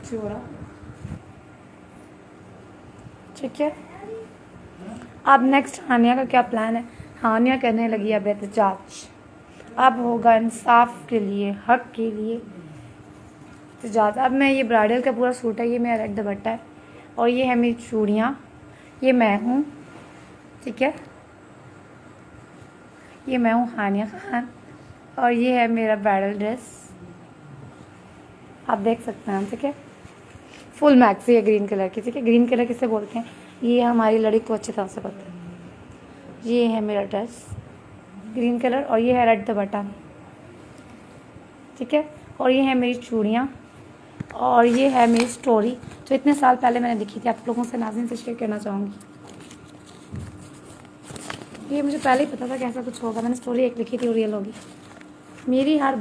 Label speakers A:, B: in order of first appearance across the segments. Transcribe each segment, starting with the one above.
A: Maxi हो रहा, ठीक है। अब नेक्स्ट हानिया का क्या प्लान है? हानिया करने लगी अब एहतजाज। अब होगा इंसाफ के लिए, हक के लिए एहतजाज। अब मैं, ये ब्राइडल का पूरा सूट है, ये मेरा रेड दुपट्टा है और ये है मेरी चूड़ियाँ, ये मैं हूँ, ठीक है। ये मैं हूँ हानिया खान और ये है मेरा ब्राइडल ड्रेस, आप देख सकते हैं, ठीक है। फुल मैक्सी है ग्रीन कलर की, ठीक है। ग्रीन कलर किसे बोलते हैं ये हमारी लड़की को अच्छी तरह से पता है। ये है मेरा ड्रेस ग्रीन कलर और ये है रेड दुपट्टा, ठीक है। और ये है मेरी चूड़ियाँ और ये है मेरी स्टोरी जो इतने साल पहले मैंने लिखी थी, आप लोगों से नाज़रीन से शेयर करना चाहूँगी। ये मुझे पहले ही पता था कि ऐसा कुछ होगा, मैंने स्टोरी एक लिखी थी और रियल होगी। मेरी हर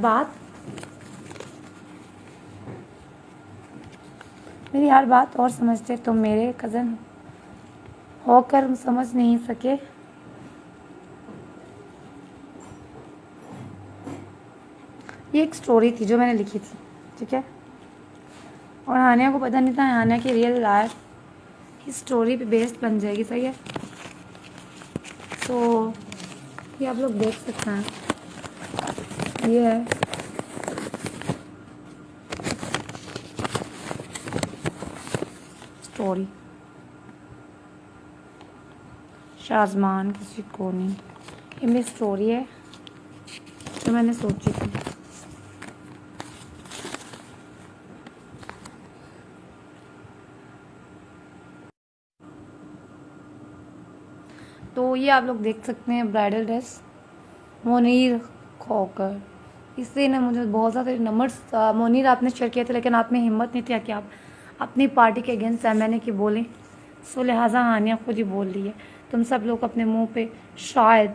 A: बात और समझते तुम मेरे कज़न होकर समझ नहीं सके। ये एक स्टोरी थी जो मैंने लिखी थी, ठीक है। और हानिया को पता नहीं था हानिया की रियल लाइफ की स्टोरी पे बेस्ड बन जाएगी, सही है। तो ये आप लोग देख सकते हैं, ये है स्टोरी। शाज़मान किसी को नहीं, ये मेरी स्टोरी है जो मैंने सोची थी। तो ये आप लोग देख सकते हैं ब्राइडल ड्रेस मोनीर खोकर। इससे ना मुझे बहुत ज़्यादा नंबर्स मोनीर आपने शेयर किए थे, लेकिन आप में हिम्मत नहीं थी कि आप अपनी पार्टी के अगेंस्ट मैंने की बोलें, सो लिहाजा हानिया खुद ही बोल रही है। तुम सब लोग अपने मुंह पे शायद,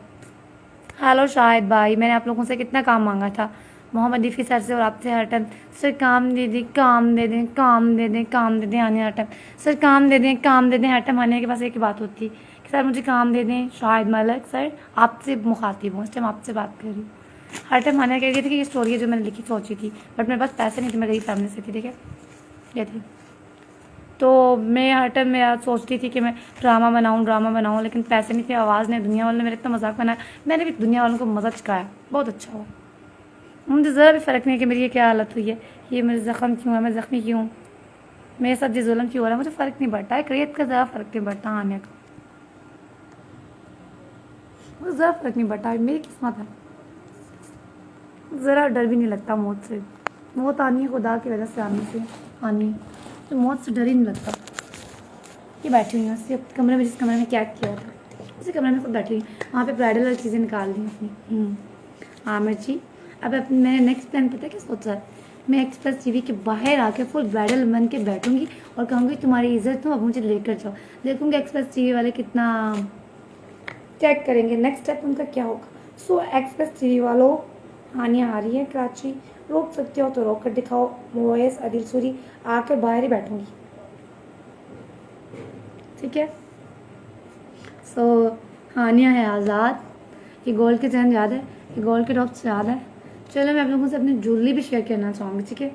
A: हेलो शाहिद भाई, मैंने आप लोगों से कितना काम मांगा था मोहम्मद इफ़ी सर से और आपसे हर टाइम, सर काम दे दें, काम दे दें, काम दे दें, काम दे दें हानिया हर टाइम, सर काम दे दें, काम दे दें हर टाइम। हानिया के पास एक ही बात होती कि सर मुझे काम दे दें। शाहिद मलिक सर आपसे मुखातिब हूँ, इस टाइम आपसे बात कर रही हूँ। हर टाइम हानिया कह रही थी कि ये स्टोरी है जो मैंने लिखी सोची थी, बट मेरे पास पैसे नहीं थे, मैं गरीब फैमिली से थी, ठीक है, ये थी। तो मैं हर टाइम मैं सोचती थी कि मैं ड्रामा बनाऊँ, लेकिन पैसे नहीं थे, आवाज़ नहीं। दुनिया वालों ने मेरा इतना मजाक बनाया, मैंने भी दुनिया वालों को मज़ा चुकाया, बहुत अच्छा हुआ। मुझे ज़रा भी फ़र्क नहीं है कि मेरी ये क्या हालत हुई है, ये मेरे ज़ख्म क्यों है, मैं ज़ख्मी क्यों हूँ, मेरे साथ जो जुल्म क्यों हो रहा है, मुझे फ़र्क नहीं पड़ता है। क्रिएट का ज़रा फ़र्क नहीं पड़ता आने का, मुझे ज़रा फ़र्क नहीं पड़ता, मेरी किस्मत है। ज़रा डर भी नहीं लगता मौत से, मौत आनी है खुदा की वजह से आने से आनी है, तो मौत से डर ही नहीं लगता। ये बैठी हुई हूँ उसी कमरे में जिस कमरे में क्या किया था, उसी कमरे में खुद बैठी हुई, वहाँ पे ब्राइडल वाली चीज़ें निकाल दी अपनी। आमिर जी, अब मैंने नेक्स्ट प्लान पता है क्या सोचा है, मैं एक्सप्रेस टीवी के बाहर आके फुल ब्राइडल बन के बैठूंगी और कहूँगी तुम्हारी इज्जत हो, अब मुझे लेकर जाओ। देखूँगी एक्सप्रेस टीवी वाले कितना चेक करेंगे नेक्स्ट स्टेप उनका क्या होगा। सो एक्सप्रेस टीवी वालों, हानिया आ रही है कराची, रोक सकते हो तो रोक कर दिखाओ। मोएस आदिल सूरी आकर बाहर ही बैठूंगी, ठीक है। सो हानिया है आज़ाद, ये गोल्ड के चैन याद है, ये गोल्ड के टॉप्स याद है। चलो मैं आप लोगों से अपनी ज्वेलरी भी शेयर करना चाहूँगी, ठीक है।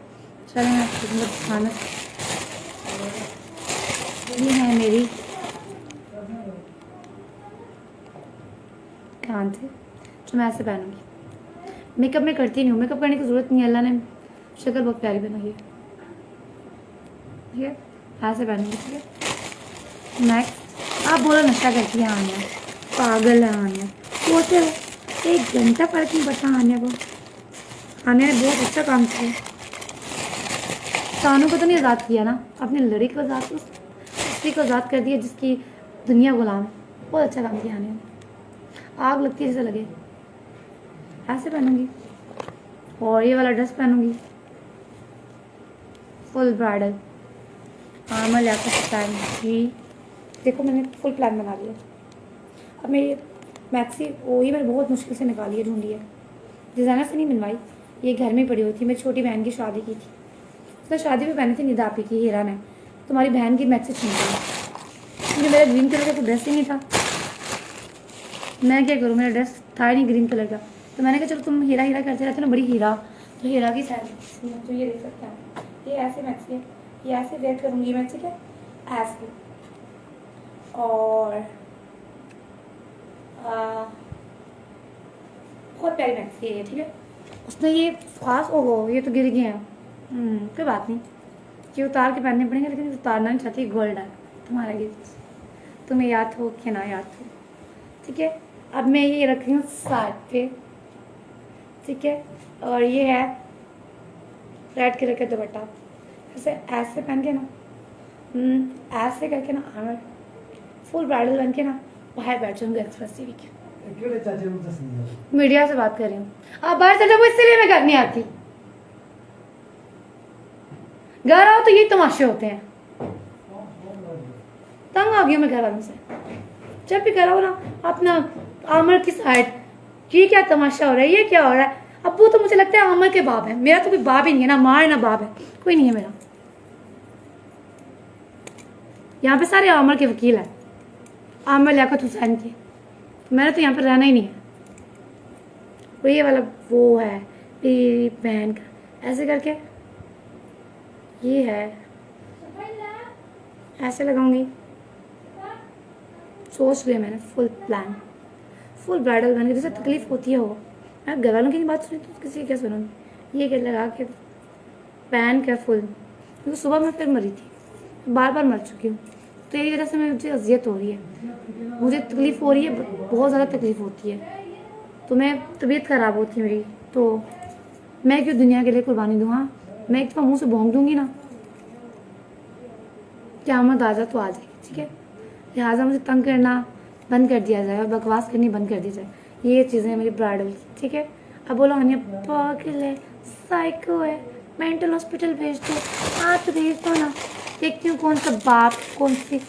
A: चलो मैं आपको दिखाना, ये है मेरी कान से जो मैं ऐसे पहनूंगी। मेकअप मैं करती नहीं हूँ, मेकअप करने की ज़रूरत नहीं है, अल्लाह ने शक्ल बहुत प्यारी बनाई है, ठीक है, ऐसे पहनूंगी, ठीक है। नेक्स्ट आप बोलो नशा करती है हानिया, पागल है हानिया, सोते हो 1 घंटा फर्क नहीं पड़ता हानिया को। हानिया ने बहुत अच्छा काम किया, कानों को तो नहीं आज़ाद किया ना, अपनी लड़की को आज़ाद, उसी को आज़ाद कर दिया जिसकी दुनिया गुलाम है। बहुत अच्छा काम किया हानिया ने, आग लगती है जैसे लगे। ऐसे पहनूंगी और ये वाला ड्रेस पहनूंगी फुल ब्राइडल। मैं लिया टाइम जी, देखो मैंने फुल प्लान बना लिया। अब मेरी मैक्सी वही मैंने बहुत मुश्किल से निकाली है, ढूंढी है, डिज़ाइनर से नहीं मिलवाई, ये घर में पड़ी हुई थी। मेरी छोटी बहन की शादी की थी, उसने शादी में पहनी थी निदा आपी की, हीरा ने तुम्हारी बहन की मैक्सी छीन ली, क्योंकि मेरा ग्रीन कलर का कोई ड्रेस ही नहीं था। मैं क्या करूँ, मेरा ड्रेस था ही नहीं ग्रीन कलर का, तो मैंने कहा चलो तुम हीरा करते रहते हो ना, बड़ी हीरा, तो हीरा की साइड तो ये देख सकते हैं, ये ऐसे मैक्सी है, ये ऐसे वेट करूँगी मैं, ठीक है, ऐसे। और बहुत प्यारी मैक्सी है ये, ठीक है। उसने ये खास, ओहो ये तो गिर गए हैं, कोई बात नहीं, ये उतार के पहनने पड़ेंगे, लेकिन उतारना नहीं चाहती, गोल्ड है तुम्हारा गिफ्ट, तुम्हें याद हो कि ना याद हो, ठीक है। अब मैं ये रख रही हूँ साइड पे, ठीक है। और ये है रेड कलर का दुपट्टा, ऐसे ऐसे पहन के ना, ऐसे करके ना आमर फुल ब्राइडल बन के ना बाहर बैठ जाऊंगी एक्सप्रेस टीवी के। मीडिया से बात कर रही हूँ, आप बाहर चले जाओ, इसलिए मैं घर नहीं आती। घर आओ तो यही तमाशे होते हैं, तंग आ गई मैं घर वालों से। जब भी घर आओ ना अपना आमर की साइड, ये क्या तमाशा हो रहा है, ये क्या हो रहा है। अब्बू तो मुझे लगता है आमर के बाप है, मेरा तो कोई बाप ही नहीं है, ना माँ है ना बाप है, कोई नहीं है मेरा। यहाँ पे सारे आमर के वकील हैं, आमर लियाकत हुसैन के, मैंने तो यहाँ पर रहना ही नहीं है। और ये वाला वो है मेरी बहन का, ऐसे करके ये है, ऐसे लगाऊंगी, सोच लिया मैंने, फुल प्लान, फुल ब्राइडल बन के। जैसे तकलीफ होती है हो, मैं घर वालों की बात सुनी तो किसी की क्या सुनूंगी। ये क्या लगा के पहन के फुल, क्योंकि सुबह मैं फिर मरी थी, बार बार मर चुकी हूँ, तो यही वजह से मुझे अजियत हो रही है, मुझे तकलीफ हो रही है, बहुत ज़्यादा तकलीफ होती है, तो मैं तबीयत ख़राब होती है मेरी, तो मैं क्यों दुनिया के लिए कुर्बानी दूँ। हाँ, मैं एक तो मुँह से भोंक दूँगी ना, क़यामत आ जा तो आ जाएगी, ठीक है। लिहाजा मुझे तंग करना बंद कर दिया जाए और बकवास करनी बंद कर दी जाए, ये चीज़ें मेरी ब्राइडल की, ठीक है। अब बोलो हानिया पागल है, साइको है, मेंटल हॉस्पिटल भेज दो, आप भेज दो ना, देखती हूँ कौन सा बाप, कौन सी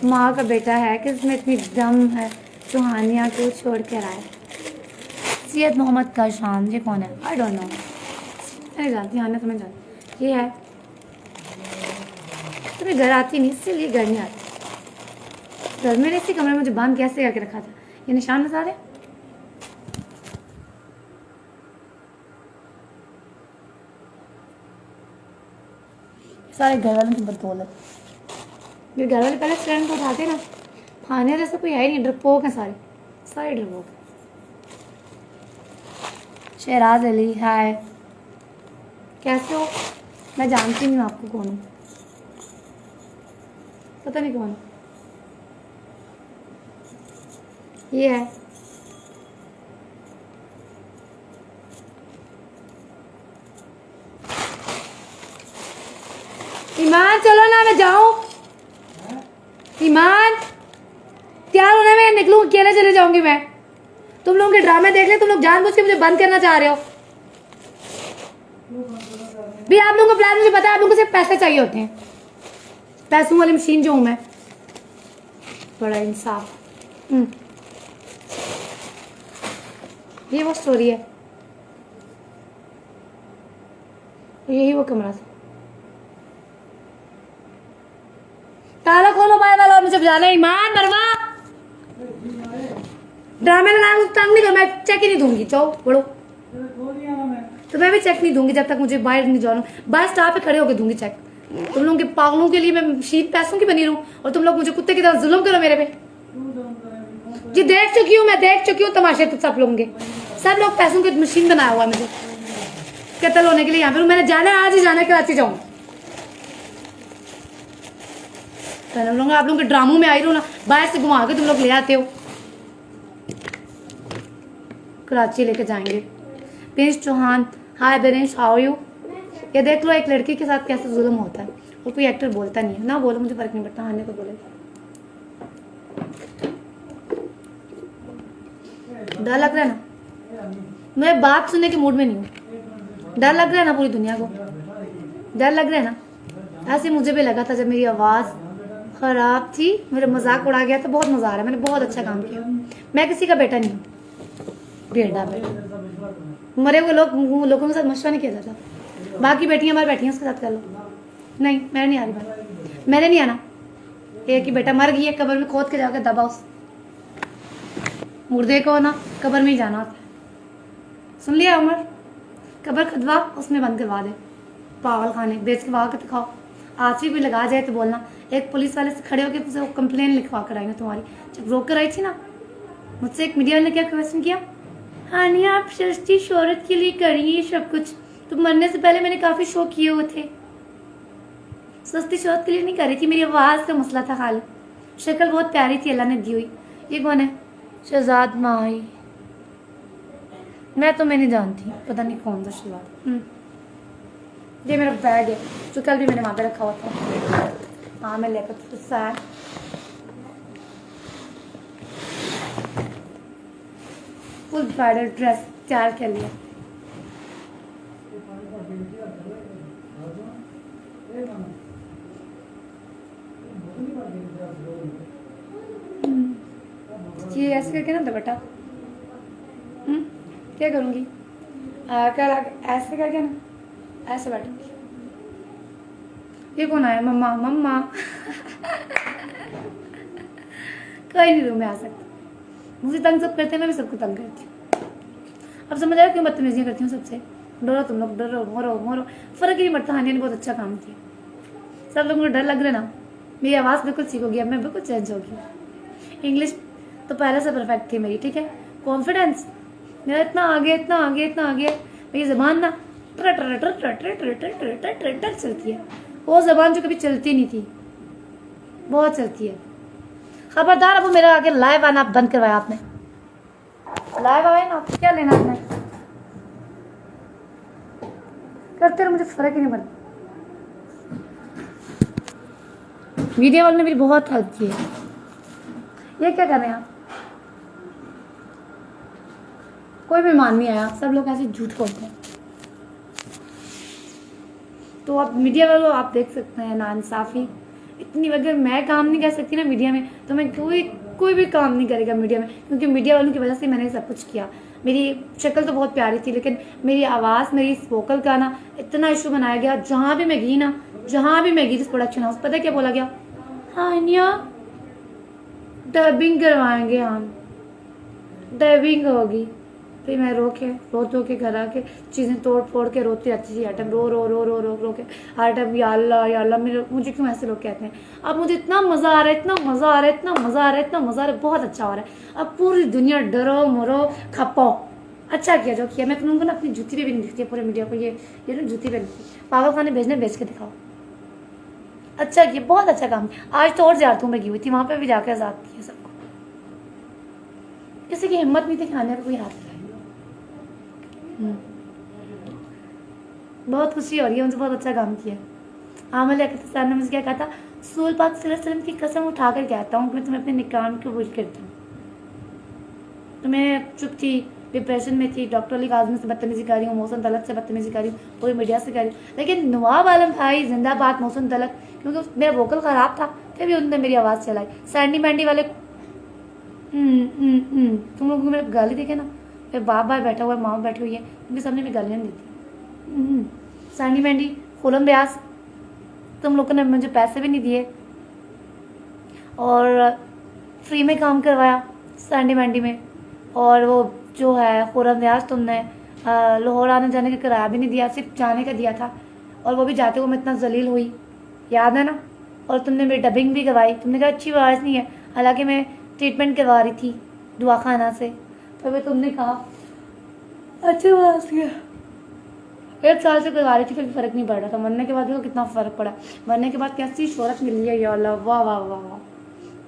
A: माँ का बेटा है कि इसमें इतनी दम है जो हानिया को छोड़ कर आए। सैयद मोहम्मद का शान, ये कौन है, आई डोंट नो, मैं जानती हानिया, तुम्हें जानती, ये है। तुम्हें घर आती नहीं, इसलिए घर नहीं आती। घर में इसी कमरे में मुझे बंद कैसे करके रखा था, ये निशान नजर है। सारे घर वालों की बदौलत, मेरे घर वाले पहले स्टैंड को उठाते ना, खाने जैसा कोई है ही नहीं, डरपोक है सारे, सारे डरपोक। शहराज अली, हाय, कैसे हो? मैं जानती नहीं हूँ आपको कौन हूँ, पता नहीं कौन। ये है ईमान, चलो ना मैं जाऊं। ईमान, तैयार होने में निकलूं, अकेले चले जाऊंगी मैं। तुम लोगों के ड्रामे देख ले, तुम लोग जानबूझ के मुझे बंद करना चाह रहे हो। भी आप लोगों को प्लान मुझे पता है, आप लोगों को सिर्फ पैसे चाहिए होते हैं, पैसों वाली मशीन जो हूं मैं, बड़ा इंसाफ। ये वो स्टोरी है, यही वो कमरा था। ताला खोलो बाय वाला, मुझे बजाना है। ईमान, मरवा, ड्रामे लगाना तंग नहीं कर, मैं चेक ही नहीं दूंगी, जाओ बढ़ो। तो मैं भी चेक नहीं दूंगी जब तक मुझे बाहर नहीं जाना, बाहर स्टॉप पे खड़े होकर दूंगी चेक। तुम लोगों के पागलों के लिए मैं मशीन पैसों की बनी रहूं और तुम लोग मुझे कुत्ते की तरह जुल्म करो मेरे पे। जी देख चुकी हूँ, मैं देख चुकी हूँ तमाशे, तो सब लोगों के, सब लोग पैसों की मशीन बनाया हुआ है मुझे कत्ल होने के लिए। यहाँ पे मैंने जाना है, आज ही जाना है, कराची जाऊँ। आप लोगों के ड्रामों में आई रहो ना, बाहर से घुमा के तुम लोग ले आते हो, कराची लेके जाएंगे। प्रिंस चौहान, हाय बेरेंस, हाउ यू। ये देख लो एक लड़की के साथ कैसे जुल्म होता है और कोई एक्टर बोलता नहीं है। ना बोलो, मुझे फर्क नहीं पड़ता, आने को बोले। डर लग रहा है ना, मैं बात सुनने के मूड में नहीं हूँ। डर लग रहा है ना पूरी दुनिया को, डर लग रहा है ना। ऐसे मुझे भी लगा था जब मेरी आवाज़ ख़राब थी, मेरा मजाक उड़ा गया, तो बहुत मज़ा आ रहा है, मैंने बहुत अच्छा काम किया। मैं किसी का बेटा नहीं हूँ, बेटा बेटा मरे हुए लोगों के साथ मशवरा नहीं किया जाता। बाकी बेटियां हमारी बैठी हैं, उसके साथ कर लो। नहीं, मैंने नहीं आ रही बात, मैंने नहीं आना। एक ही बेटा मर गई है, कब्र में खोद के जाकर दबा उस मुर्दे को, ना कब्र में ही जाना होता है। सुन लिया उमर, कब्र खुदवा उसमें बंद करवा दे, पागल खाने बेच के वहाँ के दिखाओ। आज भी कोई लगा जाए तो बोलना, एक पुलिस वाले से खड़े होकर तुझे कंप्लेन लिखवा कर आएंगे तुम्हारी। जब रोक कर आई थी ना, मुझसे एक मीडिया वाले ने क्या क्वेश्चन किया, हानिया आप सस्ती शोहरत के लिए करेंगी ये सब कुछ, तो मरने से पहले मैंने काफ़ी शो किए हुए थे। सस्ती शोहरत के लिए नहीं कर रही थी, मेरी आवाज़ का मसला था खाली। शक्ल बहुत प्यारी थी अल्लाह ने दी हुई। ये कौन है? शहजाद माही। मैं नहीं जानती, पता नहीं कौन था शहजाद। ये मेरा बैग है जो कल भी मैंने वहाँ पे रखा हुआ था। हाँ मैं लेकर तो फुल ब्राइडल ड्रेस तैयार कर लिया। ये ऐसे करके ना दुपट्टा क्या करूँगी, ऐसे करके ना ऐसे बैठूंगी। ये कौन आया? मम्मा मम्मा कोई नहीं रूम में आ सकता, मुझे तंग सब करते हैं, मैं भी सबको तंग करती हूँ। अब समझ आया क्यों बदतमीजियाँ करती हूँ सबसे। डरो तुम लोग, डरो मरो मरो, फर्क ही नहीं पड़ता। हानिया ने बहुत अच्छा काम किया, सब लोगों को डर लग रहा ना। मेरी आवाज़ बिल्कुल सीखोगी अब, मैं बिल्कुल चेंज होगी। इंग्लिश तो पहले से परफेक्ट थी मेरी, ठीक है। कॉन्फिडेंस मेरा इतना आगे इतना आगे इतना आगे, मेरी ज़बान ना टर टर टर टर टर टर टर टर टर टर चलती है। वो ज़बान जो कभी चलती नहीं थी, बहुत चलती है। खबरदार, अब मेरा आगे लाइव आना बंद करवाया आपने। लाइव आए ना, क्या लेना आपने? करते रहो, मुझे फर्क ही नहीं पड़ता। मीडिया वालों ने मेरी बहुत हेल्प की है। ये क्या कर रहे हैं आप? कोई भी मान नहीं आया, सब लोग ऐसे झूठ बोलते हैं। तो आप मीडिया वालों, आप देख सकते हैं नाइंसाफी इतनी। अगर मैं काम नहीं कर सकती ना मीडिया में, तो मैं कोई भी काम नहीं करेगा मीडिया में, क्योंकि मीडिया वालों की वजह से मैंने सब कुछ किया। मेरी शक्ल तो बहुत प्यारी थी, लेकिन मेरी आवाज़, मेरी वोकल का ना इतना इशू बनाया गया। जहाँ भी मैं गई ना, जहाँ भी मैं गई जिस प्रोडक्शन हाउस, पता है क्या बोला गया? हानिया डबिंग करवाएंगे हम, डबिंग होगी। फिर मैं रो के घर आके चीज़ें तोड़ फोड़ के रोती रहती थी हर टाइम, रो रो रो रो रो रो के हर टाइम, या अल्लाह मुझे क्यों ऐसे लोग कहते हैं। अब मुझे इतना मज़ा आ रहा है, इतना मज़ा आ रहा है, इतना मज़ा आ रहा है, इतना मज़ा आ रहा है, बहुत अच्छा हो रहा है। अब पूरी दुनिया डरो मरो खपो। अच्छा किया जो किया। मैं तुम लोगों को ना अपनी जूती पे भी नहीं दिखती पूरे मीडिया को। ये ना जूती पे नहीं, पागल खाने भेजने भेज के दिखाओ। अच्छा किया, बहुत अच्छा काम किया। आज तो और ज़्यारतों में गई हुई थी, वहाँ पर भी जाकर आज़ाद किया सबको। किसी की हिम्मत नहीं थी खाने पर कोई हाथ लगाए। बहुत खुशी हो रही है, मुझे बहुत अच्छा काम किया। हाँ मैं लेकर सर ने मुझे क्या कहा था, रसूल पाक सल्लल्लाहु अलैहि वसल्लम की कसम उठाकर कहता हूँ कि मैं तुम्हें अपने निकाह कबूल करता हूँ। तो मैं चुप थी, डिप्रेशन में थी, डॉक्टर अली काज़मी से बदतमीजी कर रही हूँ, मोहसिन तलत से बदतमीजी कर रही हूँ, पूरी मीडिया से कर रही हूँ। लेकिन नवाब आलम भाई जिंदाबाद, मोहसिन तलत, क्योंकि मेरा वोकल ख़राब था, फिर भी उन्होंने मेरी आवाज़ चलाई। सैंडी मैंडी वाले तुम लोग मेरे गाली देखे ना, फिर बाप भाई बैठा हुआ है, माँ बैठी हुई है, उनके सामने भी गालियाँ नहीं देती। सैंडी मैंडी, खुलम ब्यास, तुम लोगों ने मुझे पैसे भी नहीं दिए और फ्री में काम करवाया सैंडी मैंडी में। और वो जो है खुरम व्यास, तुमने लाहौर आने जाने का किराया भी नहीं दिया, सिर्फ जाने का दिया था, और वो भी जाते हुए मैं इतना जलील हुई, याद है ना। और तुमने मेरी डबिंग भी करवाई, तुमने कहा अच्छी आवाज़ नहीं है, हालांकि मैं ट्रीटमेंट करवा रही थी दवाखाना से, तो फिर तुमने कहा अच्छी आवाज़ है। 1 साल से करवा रही थी, फिर फ़र्क नहीं पड़ रहा था। मरने के बाद देखो कितना फ़र्क पड़ा। मरने के बाद कैसी शोहरत मिली है, या अल्लाह, वाह वाह वाह वाह।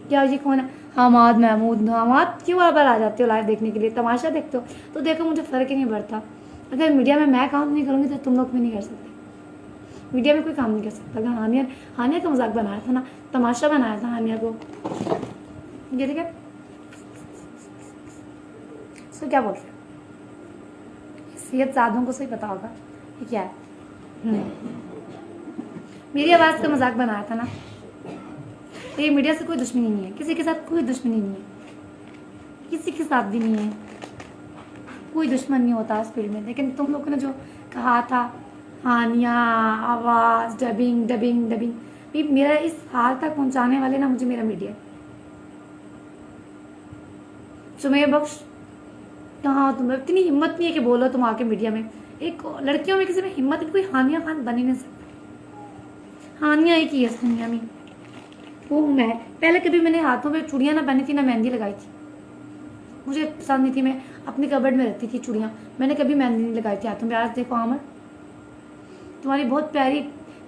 A: क्या ये कौन है? हमाद महमूद। हमाद क्यों बार आ जाते हो लाइव देखने के लिए, तमाशा देखते हो? तो देखो मुझे फ़र्क ही नहीं पड़ता। अगर मीडिया में मैं काम नहीं करूँगी तो तुम लोग भी नहीं कर सकते। मीडिया में कोई काम नहीं कर सकता। अगर हानिया का मजाक बनाया था ना, तमाशा बनाया था हानिया को, ये ठीक है। सो क्या बोलते हैं, सेहत साधों को सही पता होगा ये क्या है। मेरी आवाज़ का मजाक बनाया था ना, तो ये मीडिया से कोई दुश्मनी नहीं है, किसी के साथ कोई दुश्मनी नहीं है, किसी के साथ भी नहीं है, कोई दुश्मन नहीं होता इस फील्ड में। लेकिन तुम लोगों ने जो कहा था हानिया आवाज़ डबिंग डबिंग डबिंग, भी मेरा इस हाल तक पहुंचाने वाले ना मुझे मेरा मीडिया। सुमैया बख्श कहाँ हो तुम? इतनी हिम्मत नहीं है कि बोलो तुम आके मीडिया में। एक लड़कियों में किसी में हिम्मत, कोई हानिया खान बन ही नहीं सकता। हानिया ही की है इस दुनिया में, वो हूँ मैं। पहले कभी मैंने हाथों पे चूड़ियाँ ना पहनी थी ना मेहंदी लगाई थी, मुझे पसंद नहीं थी। मैं अपनी कबर्ड में रखती थी चूड़ियाँ, मैंने कभी मेहंदी नहीं लगाई थी हाथों पे। आज देखो आमर, तुम्हारी बहुत प्यारी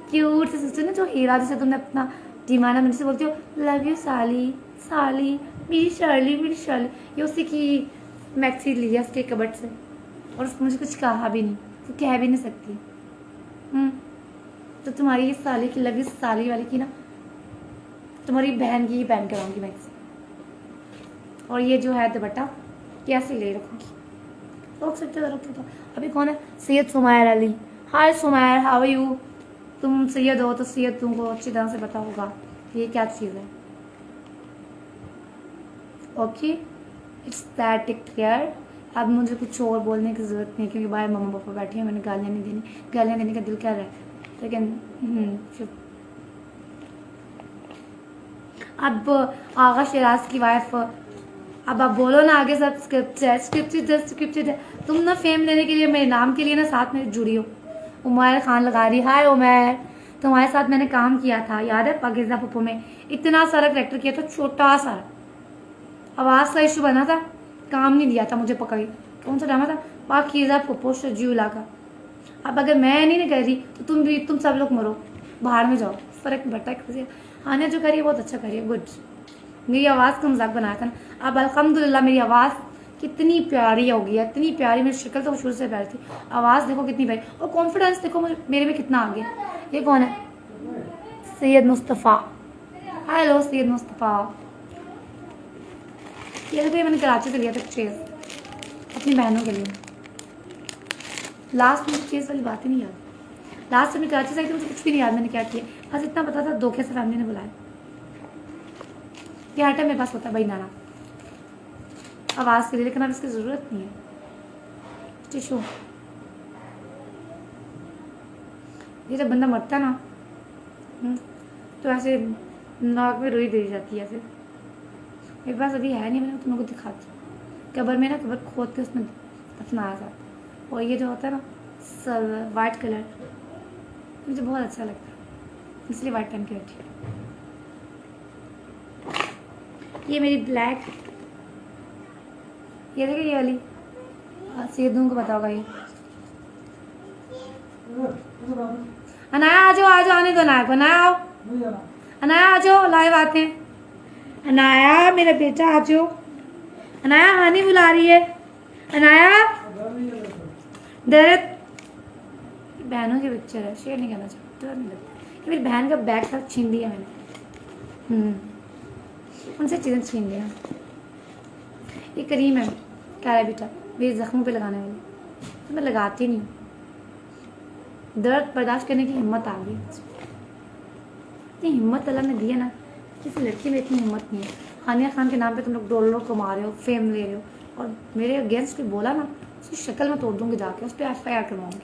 A: क्यूट सी सिस्टर ना, जो हीरा जैसे तुमने अपना दीवाना मुझसे बोलती हो लव यू साली साली, मेरी शाली मेरी शाली, ये उसी की मैक्सी लिया उसके कबर्ड से, और उसने मुझे कुछ कहा भी नहीं, तो कह भी नहीं सकती। तो तुम्हारी ये साली की लव यू साली वाली की ना, तुम्हारी बहन की ही पहन कर आऊँगी मैक्सी। और ये जो है दुपट्टा कैसे ले रखूँगी, रोक सकते हो रखते तो। अभी कौन है, सैयद सुमैर अली। हाय सुमैर, हाउ आर यू। तुम सैयद हो तो सैयद तुमको अच्छी तरह से पता होगा ये क्या चीज़ है। Okay, it's that clear. अब मुझे कुछ और बोलने की ज़रूरत नहीं, क्योंकि बाहर मम्मा पापा बैठे हैं, मैंने गालियाँ नहीं देनी, गालियाँ देने का दिल कर रहा है, लेकिन चुप। अब आगा शराज की वाइफ, अब आप बोलो ना आगे, सब स्क्रिप्ट है, स्क्रिप्ट है। तुम ना फेम लेने के लिए, मेरे नाम के लिए ना साथ में जुड़ी हो। उमर खान लगा रही, हाय उमर, तुम्हारे साथ मैंने काम किया था, याद है पाकिजा पप्पू में, इतना सारा करेक्टर किया था, छोटा सा आवाज़ का इशू बना था, काम नहीं दिया था मुझे पकड़ी। कौन सा ड्रामा था, पाकिजा पप्पू शजूला का। अब अगर मैं नहीं कर रही तो तुम सब लोग मरो, बाहर में जाओ, फर्क नहीं पड़ता है। हानिया जो करी है बहुत अच्छा करी है, गुड। मेरी आवाज़ का मजाक बनाया था ना, अब अल्हम्दुलिल्लाह मेरी आवाज़ कितनी प्यारी हो गई है, इतनी प्यारी। मेरी शक्ल तो शुरू से प्यारी थी, आवाज़ देखो कितनी प्यारी, और कॉन्फिडेंस देखो मेरे में कितना आ गया। ये कौन है, सैयद मुस्तफ़ा। हेलो सैयद मुस्तफ़ा। ये देखो, ये मैंने कराची से लिया था चेज़ अपनी बहनों के लिए। लास्ट में चेज़ वाली बात ही नहीं याद, लास्ट में कराची से आई थी, मुझे कुछ भी नहीं याद मैंने क्या किया, बस इतना पता था धोखे से फैमिली ने बुलाया। ये हर टाइम मेरे पास होता है भाई नाना आवाज़ के लिए, लेकिन अब इसकी ज़रूरत नहीं है। टिशू, ये जब बंदा मरता है ना तो ऐसे नाक में रुई दे जाती है ऐसे। मेरे पास अभी है नहीं, मैंने तुम लोगों को दिखाती हूँ। कबर में ना, कबर खोद के उसमें दफनाया जाता। और ये जो होता है ना वाइट कलर, मुझे बहुत अच्छा लगता है, इसलिए वाइट पहन के रखी। ये मेरी ब्लैक, ये देखिए ये वाली, सैयदों को पता होगा ये। अनाया आ जाओ, आने दो अनाया को, अनाया आओ, अनाया आ जाओ, लाइव आते हैं। अनाया मेरा बेटा आ जाओ, अनाया हानी बुला रही है, अनाया दर्द। बहनों के पिक्चर है, शेयर नहीं करना चाहती, नहीं लगता। मेरी बहन का बैग था, छीन लिया मैंने, उनसे चीज़ें छीन लिया। ये क्रीम है काला बेटा, मेरे जख्मों पे लगाने वाली, तो मैं लगाती नहीं हूँ, दर्द बर्दाश्त करने की हिम्मत आ गई। इतनी हिम्मत अल्लाह ने दी है ना, किसी लड़की में इतनी हिम्मत नहीं है। हानिया खान के नाम पे तुम लोग डॉलर कमा रहे हो, फेम ले रहे हो, और मेरे अगेंस्ट भी बोला ना, उसकी शक्ल में तोड़ दूंगी जाके, उस पर FIR करवाऊंगी।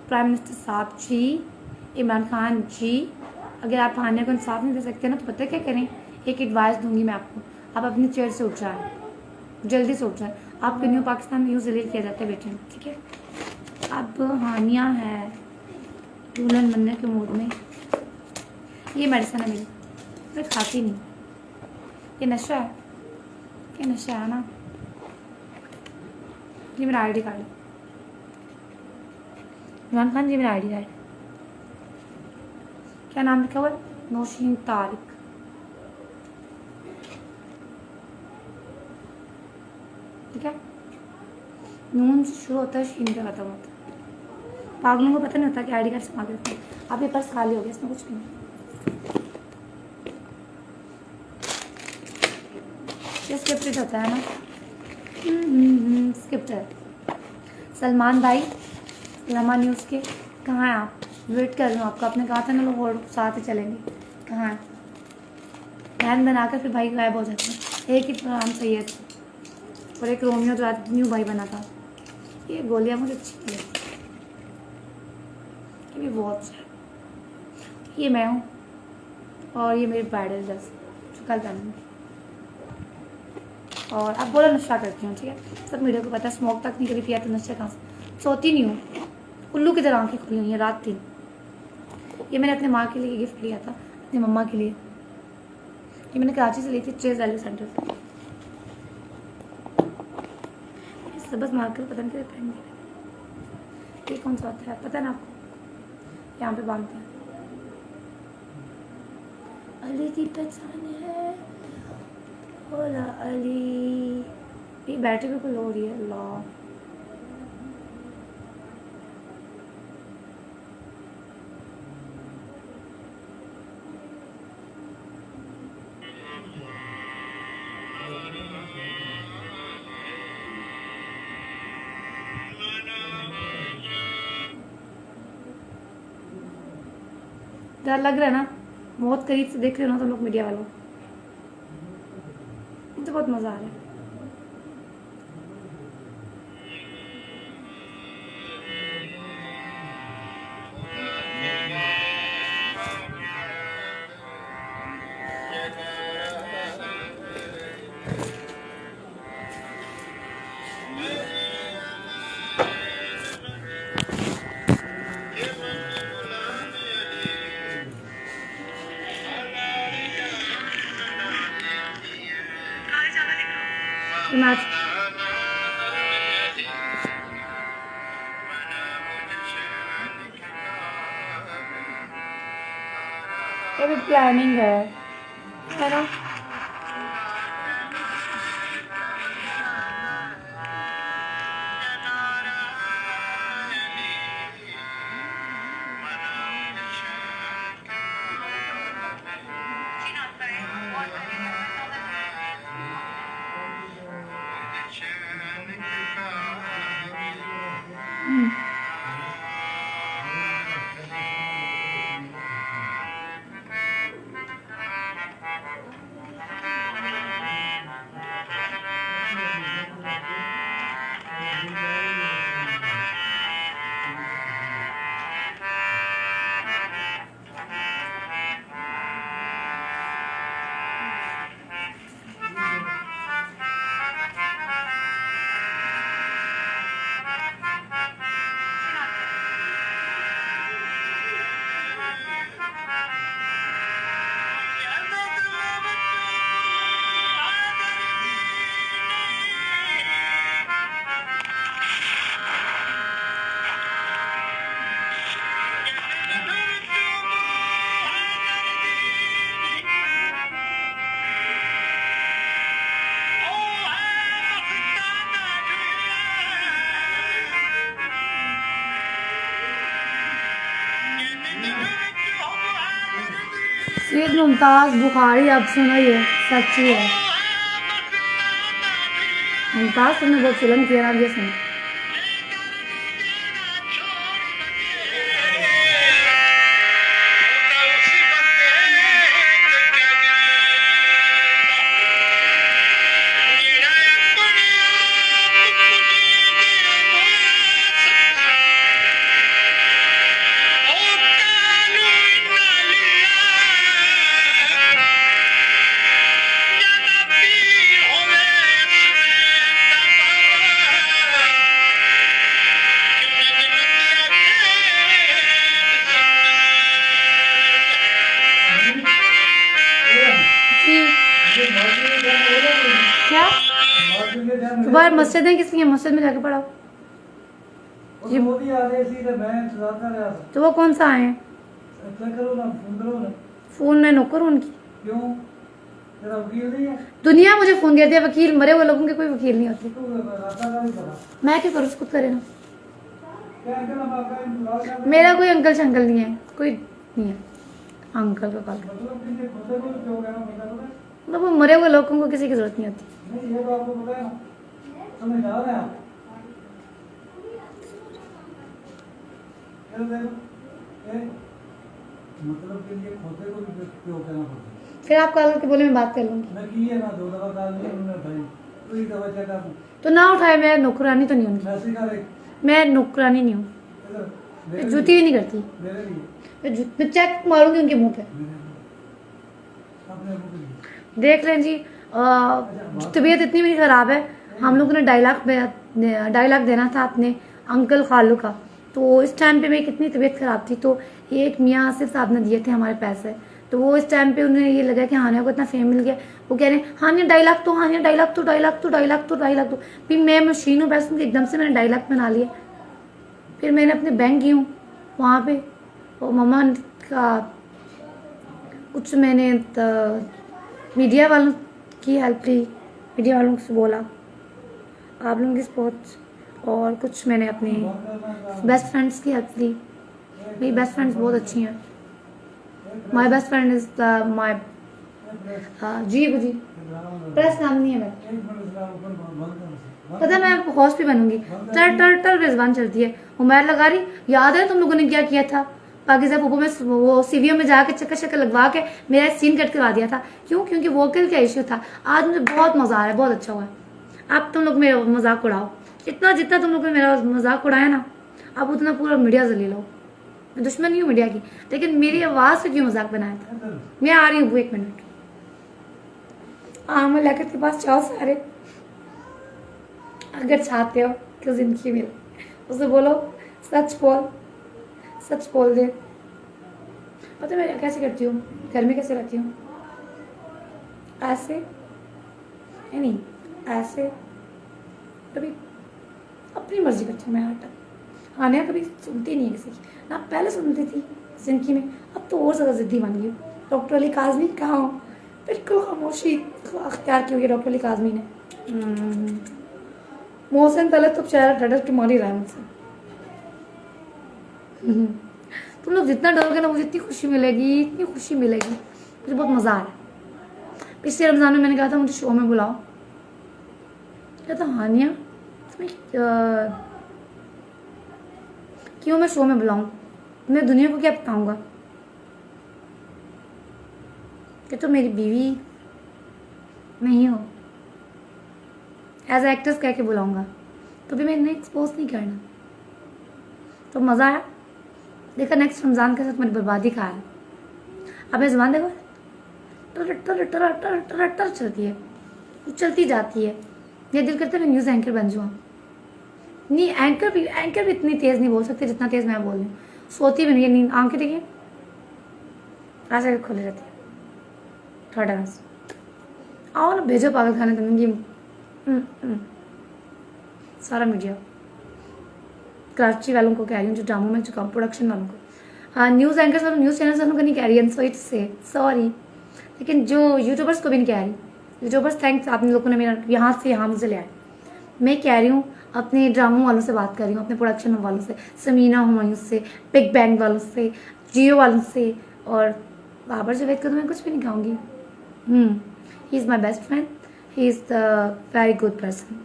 A: प्राइम मिनिस्टर साहब जी, इमरान खान जी, अगर आप हानिया को इंसाफ नहीं दे सकते ना, तो पता है क्या करें, एक एडवाइस दूंगी मैं आपको, आप अपनी चेयर से उठ जाए, जल्दी से उठ जाए। आपको न्यू पाकिस्तान में यूँ जलील किया जाता है बेटे, ठीक है। अब हानिया है दुल्हन बनने के मूड में। ये मेडिसिन है मेरी, मैं खाती नहीं, ये नशा है, ये नशा है ना। ये मेरा ID कार्ड है, इमरान खान जी मेरा ID कार्ड, क्या नाम लिखा हुआ है, नौशीन तारिक। ठीक है, नून से शुरू होता है, शीन पे खत्म होता है। पागलों को पता नहीं होता कि ID कार्ड संभाल के रखते हैं। अब ये पर्स खाली हो गया, इसमें कुछ नहीं। ये स्क्रिप्टेड होता है ना, स्क्रिप्टेड। सलमान भाई, लम्हा न्यूज़ के, कहाँ हैं आप? वेट कर रही हूँ आपका, आपने कहा था ना लोग और साथ ही चलेंगे, कहाँ हैं? प्लान बनाकर फिर भाई गायब हो जाते हैं। एक ही प्लान सही है, और एक रोमियो जो आज न्यू भाई बना था। ये गोलियाँ मुझे अच्छी लगी, ये भी बहुत अच्छा है। ये मैं हूँ, और ये मेरी ब्राइडल ड्रेस जो कल पहनूंगी। और अब बोला नशा करती हूँ, ठीक है, सब मीडिया को पता है, स्मोक तक नहीं करी पिया तो नशा कहाँ से। सोती नहीं हूँ, उल्लू की तरह आँखें खुली हुई हैं रात 3। ये मैंने अपने माँ के लिए गिफ्ट लिया था, अपनी मम्मा के लिए। ये मैंने कराची से ली थी, चेज वैल्यू सेंटर से। सबस मार्कर पता नहीं क्या पहन ये कौन सा होता है पता है ना आपको, यहाँ पे बांधते हैं। अली की पहचान है बोला अली। ये बैटरी बिल्कुल लो हो रही है। अल्लाह डर लग रहा है ना, बहुत करीब से देख रहे हो ना तुम लोग मीडिया वालों, मुझे बहुत मज़ा आ रहा है। मैच अभी प्लानिंग है ना। सैयद मुमताज़ बुखारी अब सुनो, ये सच्ची है। मुमताज़ तुमने बहुत फिल्म किया, अब ये सुनो। क्या सुबह मस्जिद है किसकी है, मस्जिद में जाके पढ़ाओ। तो वो कौन सा आए? फोन मैं नो करूँ उनकी। दुनिया मुझे फोन देती है, वकील मरे हुए लोगों के कोई वकील नहीं होते। मैं क्यों करूँ, खुद करे ना। मेरा कोई अंकल शंकल नहीं है, कोई नहीं है अंकल का कॉल। मतलब वो मरे हुए लोगों को किसी की जरूरत नहीं होती। फिर आप कॉल करके बोले मैं बात कर लूंगी। तो ना उठाए, मैं नौकरानी तो नहीं हूँ, मैं नौकरानी नहीं हूँ, जूती भी नहीं करती, मैं चेक मारूंगी उनके मुंह पे। देख लें जी, तबीयत इतनी मेरी ख़राब है। हम लोगों ने 2.5 लाख देना था अपने अंकल खालू का, तो इस टाइम पे मेरी कितनी तबीयत ख़राब थी, तो एक मियाँ आसिफ साहब ने दिए थे हमारे पैसे, तो वो इस टाइम पे उन्हें ये लगा कि हानिया को इतना फेम मिल गया, वो कह रहे हैं हानिया 2.5 लाख तो, हानिया 2.5 लाख तो, 2.5 लाख तो, 2.5 लाख तो, 2.5 लाख तो। फिर मैं मशीन हूँ पैसों की, एकदम से मैंने 2.5 लाख बना लिए। फिर मैंने अपने बैंक गई हूँ वहाँ पे, और मम्मा का कुछ मैंने मीडिया वालों की हेल्प ली, मीडिया वालों से बोला आप लोगों की सपोर्ट, और कुछ मैंने अपने बेस्ट फ्रेंड्स की हेल्प ली। मेरी बेस्ट फ्रेंड्स बहुत अच्छी हैं। My best friend is my जी गुजी प्रेस नाम नहीं है मेरा, पता है मैं हॉस्ट भी बनूंगी। टर रिजवान चलती है, उमर लगा रही। याद है तुम लोगों ने क्या किया था पाकिस्तान पोपो में, वो सीवीओ में जाके चक्कर शक्कर लगवा के मेरा सीन कट करवा दिया था। क्यों? क्योंकि वोकल का इश्यू था। आज मुझे बहुत मजा आ रहा है, बहुत अच्छा हुआ है। अब तुम लोग मेरा मजाक उड़ाओ, जितना जितना तुम लोग ने मेरा मजाक उड़ाया ना, अब उतना पूरा मीडिया जलील लो। मैं दुश्मन नहीं हूँ मीडिया की, लेकिन मेरी आवाज से क्यों मजाक बनाया था। मैं आ रही हूँ 1 मिनट। मैं लेकर के पास जाओ सारे, अगर चाहते हो कि जिंदगी मिले, उसे बोलो सच बोल, सच बोल दे। पता मैं कैसे करती हूँ, घर में कैसे रहती हूँ, ऐसे नहीं, ऐसे कभी अपनी मर्जी करती हूँ मैं। हटा हानिया कभी सुनती नहीं है किसी की, ना पहले सुनती थी जिंदगी में, अब तो और ज़्यादा जिद्दी बन गई। डॉक्टर अली काजमी कहाँ हो, बिल्कुल खामोशी अख्तियार की हुई है डॉक्टर अली काजमी ने। मोहसिन तलत तो बेचारा डर के मार ही रहा है मुझसे। तुम लोग जितना डरोगे ना, मुझे इतनी खुशी मिलेगी, इतनी खुशी मिलेगी, मुझे बहुत मज़ा आ रहा है। पिछले रमज़ान में मैंने कहा था मुझे शो में बुलाओ, क्या था हानिया तुम्हें क्यों मैं शो में बुलाऊं, मैं दुनिया को क्या बताऊंगा कि तुम मेरी बीवी नहीं हो। एज एक्ट्रेस कह के बुलाऊंगा, तो भी मैंने एक्सपोज नहीं करना। तो मज़ा आया, देखा नेक्स्ट रमज़ान के साथ मेरी बर्बादी का है। अब मैं ज़बान देखो टर चलती है, चलती जाती है। ये दिल करता है मैं न्यूज़ एंकर बन जाऊँ। नहीं, एंकर भी इतनी तेज़ नहीं बोल सकती जितना तेज़ मैं बोल रही हूँ। सोती भी नहीं है, नींद आंखें देखिए ऐसे खुले रहती है। थोड़ा डांस आओ ना, भेजो पागल खाने तुम। सारा मीडिया कराची वालों को कह रही हूँ, जो ड्रामों में चुका प्रोडक्शन वालों को, हाँ न्यूज़ एंकर्स वालों, न्यूज़ चैनल्स वालों को नहीं कह रही, सॉरी, लेकिन जो यूट्यूबर्स को भी नहीं कह रही। यूट्यूबर्स थैंक्स, आप लोगों ने मेरा यहाँ से यहाँ मुझे ले आया। मैं कह रही हूँ अपने ड्रामों वालों से बात कर रही हूँ, अपने प्रोडक्शन वालों से, समीना हुमायूं से, बिग बैंग वालों से, जियो वालों से, और बाबर जावेद को तो मैं कुछ भी नहीं कहूँगी। ही is my best friend, he is the very good person.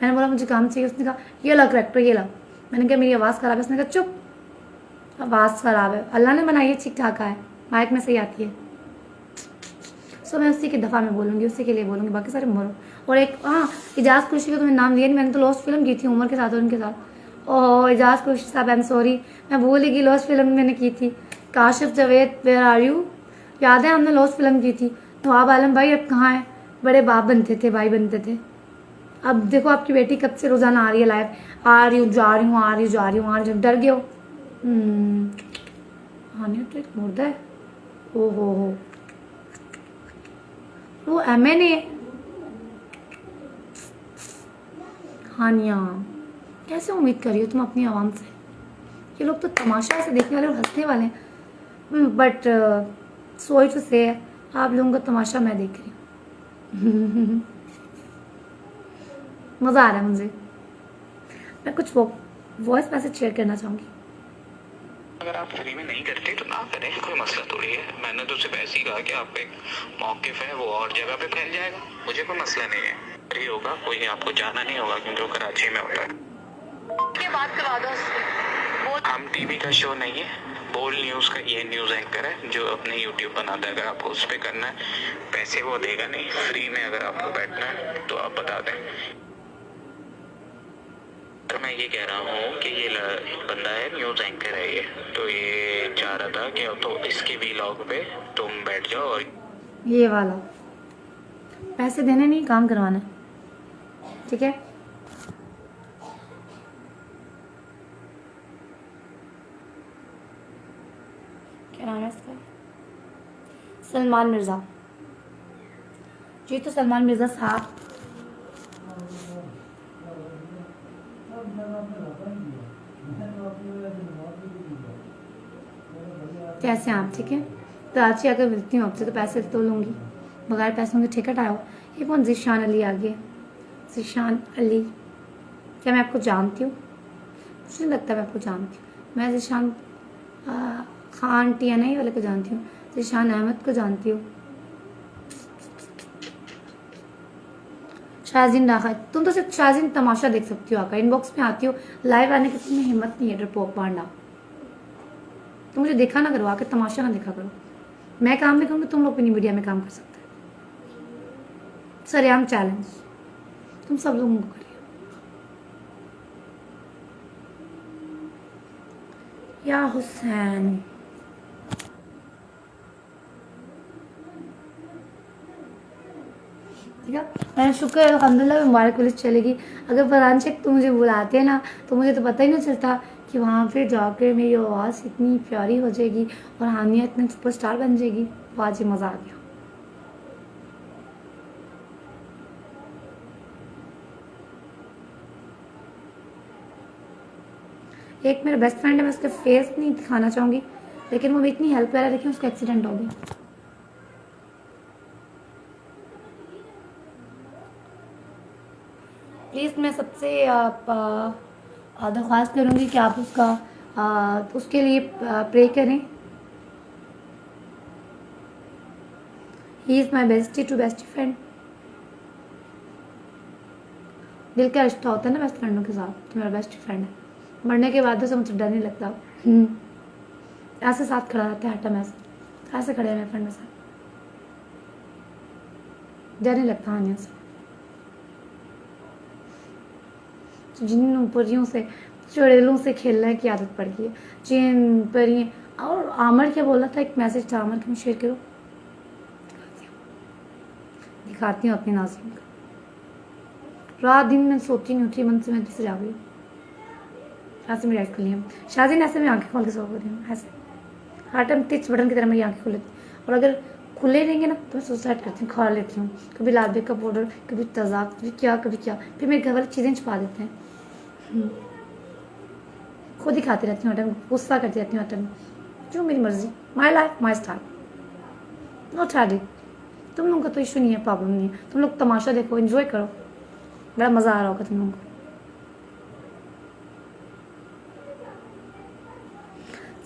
A: मैंने बोला मुझे काम चाहिए, उसने कहा ये ला करेक्टर, ये ला। मैंने कहा मेरी आवाज़ ख़राब है, उसने कहा चुप, आवाज़ ख़राब है, अल्लाह ने बनाई है, ठीक ठाक है, माइक में सही आती है। सो मैं उसी की दफ़ा में बोलूँगी, उसी के लिए बोलूँगी, बाकी सारे मरो। और एक एजाज कुरैशी का तो मैंने नाम लिया नहीं, मैंने तो लॉस्ट फिल्म की थी उमर के साथ और उनके साथ। ओह एजाज कुरैशी साहब, आई एम सॉरी, मैं भूल ही गई, लॉस्ट फिल्म मैंने की थी। Kashif Javed where are you, याद है हमने लॉस्ट फिल्म की थी। नवाब आलम भाई अब कहाँ है, बड़े बाप बनते थे, भाई बनते थे। अब देखो आपकी बेटी कब से रोज़ाना आ रही है लाइव, आ रही हूँ जा रही हूँ, आ रही हूँ जा रही हूँ, आ रही हूँ, डर गए हो। हानिया तो एक मुर्दा है, ओ हो वो MNA। हानिया कैसे उम्मीद करी हो तुम अपनी आवाम से, ये लोग तो तमाशा से देखने वाले और हंसने वाले हैं, बट सॉरी टू से आप लोगों का तमाशा मैं देख रही हूँ। मज़ा आ रहा है मुझे। मैं कुछ वॉइस मैसेज शेयर करना चाहूँगी।
B: अगर आप फ्री में नहीं करते तो ना करें, कोई मसला थोड़ी है। मैंने तो सिर्फ ऐसे ही कहा कि आपका एक मौक़िफ़ है वो और जगह पे फैल जाएगा, मुझे कोई मसला नहीं है। फ्री होगा, कोई आपको जाना नहीं होगा क्योंकि वो कराची में होता है। ये बात करवा दो उससे। हम टीवी का शो नहीं है, बोल न्यूज़ का ये न्यूज़ एंकर है जो अपने यूट्यूब बनाता है। अगर आपको उस पर करना है, पैसे वो देगा नहीं, फ्री में अगर आपको बैठना है तो आप बता दें। तो मैं ये कह रहा हूँ कि ये बंदा है, न्यूज़ एंकर है ये, तो ये चाह रहा था कि तो इसके व्लॉग पे तुम बैठ जाओ और
A: ये वाला पैसे देने नहीं, काम करवाना, ठीक है। क्या नाम है इसका, सलमान मिर्ज़ा। जी तो सलमान मिर्ज़ा साहब कैसे हैं आप, ठीक है? तो आज ही अगर मिलती हूँ आपसे तो पैसे तो लूँगी, बगैर पैसों के टिकट आओ। ये कौन ज़ीशान अली आ गया? ज़ीशान अली, क्या मैं आपको जानती हूँ? मुझे नहीं लगता मैं आपको जानती हूँ। मैं ज़ीशान खान टियाना वाले को जानती हूँ, ज़ीशान अहमद को जानती हूँ। शाहजीन राहत, तुम तो सिर्फ शाहजीन तमाशा देख सकती हो, आकर इनबॉक्स में आती हो, लाइव आने की तुम्हें हिम्मत नहीं है, डरपोक पांडा। तुम मुझे देखा ना करो, आकर तमाशा ना देखा करो। मैं काम नहीं करूँगी, तुम लोग भी मीडिया में काम कर सकते हैं। सरेआम चैलेंज तुम सब लोगों को करिए। या हुसैन, ठीक है, मैंने शुक्र है अल्हम्दुलिल्लाह मुबारक पुलिस चलेगी। अगर फरहान शेख तो मुझे बुलाते ना तो मुझे तो पता ही नहीं चलता कि वहाँ पे जाकर मेरी आवाज़ इतनी प्यारी हो जाएगी और हानिया इतनी सुपरस्टार बन जाएगी। तो आज ही मज़ा आ गया। एक मेरा बेस्ट फ्रेंड है, मैं उसका फेस नहीं दिखाना चाहूँगी, लेकिन वो भी इतनी हेल्प कर रहा है, लेकिन उसका एक्सीडेंट हो गया। प्लीज़ मैं सबसे दरख्वास्त करूँगी कि आप उसके लिए प्रे करें। He is my bestie to best friend. दिल का रिश्ता होता है ना बेस्ट फ्रेंडों के साथ, तो मेरा बेस्ट फ्रेंड है। मरने के बाद तो मुझे डर नहीं लगता। ऐसे साथ खड़ा रहता है, हटा मैं ऐसे खड़े हैं मेरे फ्रेंड के साथ, डर नहीं लगता हानिया से। तो जिन परियों से, चुड़ैलों से खेलने की आदत पड़ गई है। जिन परियां, और आमर क्या बोला था, एक मैसेज था आमर का, मैं शेयर करूँ, दिखाती हूँ अपनी नाज़रीन को। रात दिन मैं सोती नहीं, उठी मन से मैं दूसरे आ गई। ऐसे मेरी आँखें खुली हैं शाहजीन, ऐसे मैं आँखें खोल के सो रही हूँ, ऐसे हर टाइम टिच बटन की तरह मेरी आँखें खुली, और अगर खुले रहेंगे ना तो मैं सुसाइड करती हूँ, खा लेती हूँ। कभी लाल बेग का पाउडर, कभी तजाक, कभी क्या, फिर मेरे घर वाले चीज़ें छुपा देते हैं। खुद ही खाती रहती हूँ हर टाइम, गुस्सा करती रहती हूँ हर टाइम, जो मेरी मर्जी, my life my style, no ट्रेडिक। तुम लोगों का तो इशू नहीं है, प्रॉब्लम नहीं है, तुम लोग तमाशा देखो, एंजॉय करो, बड़ा मज़ा आ रहा होगा तुम लोगों को।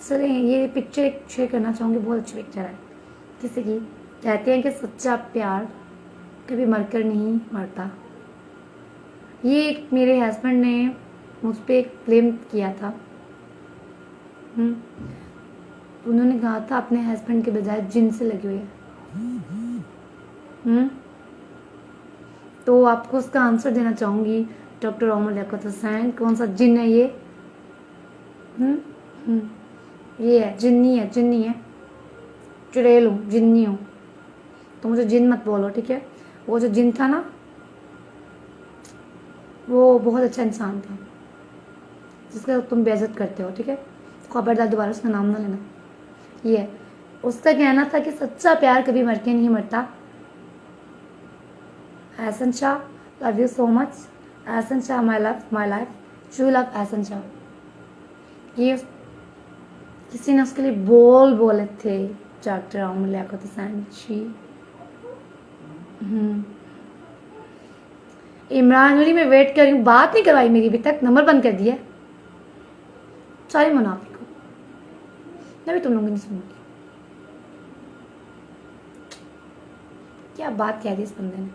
A: चलिए ये पिक्चर एक शेयर करना चाहूँगी, बहुत अच्छी पिक्चर है। जैसे कि कहते हैं कि सच्चा प्यार कभी मरकर नहीं मरता। ये एक मेरे हस्बैंड ने मुझ पर एक ब्लेम किया था। उन्होंने कहा था अपने हस्बैंड के बजाय जिन से लगी हुई है। तो आपको उसका आंसर देना चाहूँगी, डॉक्टर ओमर लियाकत हुसैन, कौन सा जिन है ये? ये है, जिन्नी है, जिन्नी है, चुड़ैल हूँ, जिन्नी हूँ, तो मुझे जिन मत बोलो, ठीक है? वो जो जिन था ना, वो बहुत अच्छा इंसान था जिसका तुम बेइज्जत करते हो, ठीक है? खबरदार दोबारा उसका नाम ना लेना। ये उसका कहना था कि सच्चा प्यार कभी मर के नहीं मरता। Ehsan Shah, love you so much. Ehsan Shah, my life, true love Ehsan Shah. ये किसी ने उसके लिए बोले थे, डॉक्टर ओमर लियाकत हुसैन जी। इमरान अली में वेट कर रही हूँ, बात नहीं करवाई मेरी अभी तक, नंबर बंद कर दिया। सारे मुनाफिक हो, मैं भी तुम लोगों की नहीं सुनूंगी। क्या बात कह दी इस बंदे ने,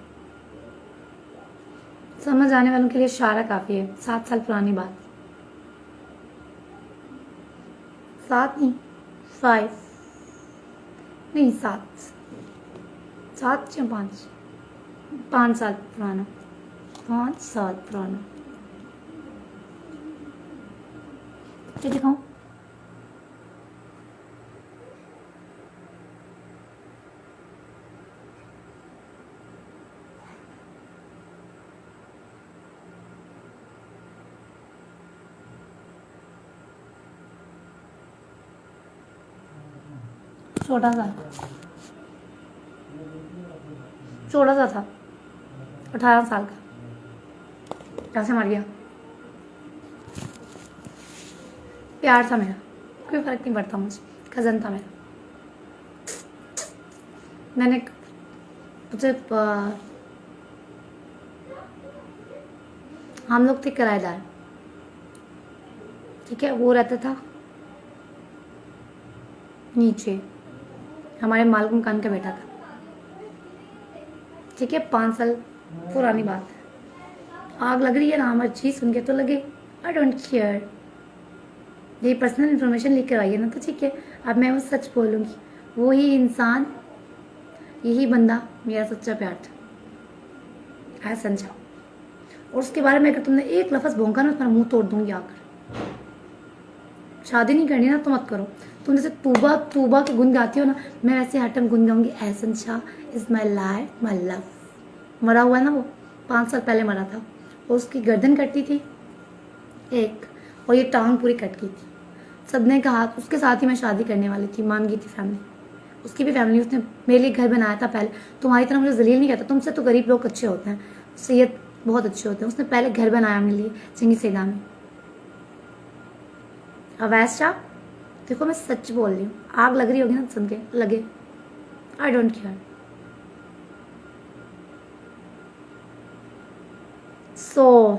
A: समझ आने वालों के लिए इशारा काफी है। 7 साल पुरानी बात, 7 नहीं 5 नहीं 7 या 5 साल पुराना, 5 साल पुराना। क्या दिखाऊं? छोटा सा था, 18 साल का, कैसे मर गया। प्यार था मेरा, कोई फर्क नहीं पड़ता मुझे, कज़न था मेरा। मैंने मुझे हम लोग थे किराएदार, ठीक है। वो रहता था नीचे, हमारे मालिक मकान का बेटा था, ठीक है। 5 साल पुरानी बात है। आग लग रही है ना, हमारी चीज सुन के तो लगे, आई डोंट केयर। ये पर्सनल इन्फॉर्मेशन लिख कर आई है ना, तो ठीक है। अब मैं वो सच बोलूँगी, वो ही इंसान, यही बंदा मेरा सच्चा प्यार था, ऐसा समझा। और उसके बारे में अगर तुमने एक लफ्ज़ भोंका ना, तुम्हारा मुंह तोड़ दूंगी आकर। शादी नहीं करनी ना तो मत करो। तुम जैसे तूबा तूबा के गुन गाती हो ना, मैं वैसे हर टाइम गुन गाऊंगी, Ehsan Shah is my life my love. मरा हुआ है ना वो, 5 साल पहले मरा था। और उसकी गर्दन कटी थी एक, और ये टांग पूरी कट गई थी। सबने कहा, उसके साथ ही मैं शादी करने वाली थी, मान गई थी फैमिली, उसकी भी फैमिली। उसने मेरे लिए घर बनाया था पहले। तुम्हारी तरह मुझे जलील नहीं कहता, तुमसे तो गरीब लोग अच्छे होते हैं, सेहत बहुत अच्छे होते हैं। उसने पहले घर बनाया मेरे लिए सिंगी सेदा में। अवैस शाह, देखो मैं सच बोल रही हूँ, आग लग रही होगी ना सुन के, लगे, आई डोंट केयर। सो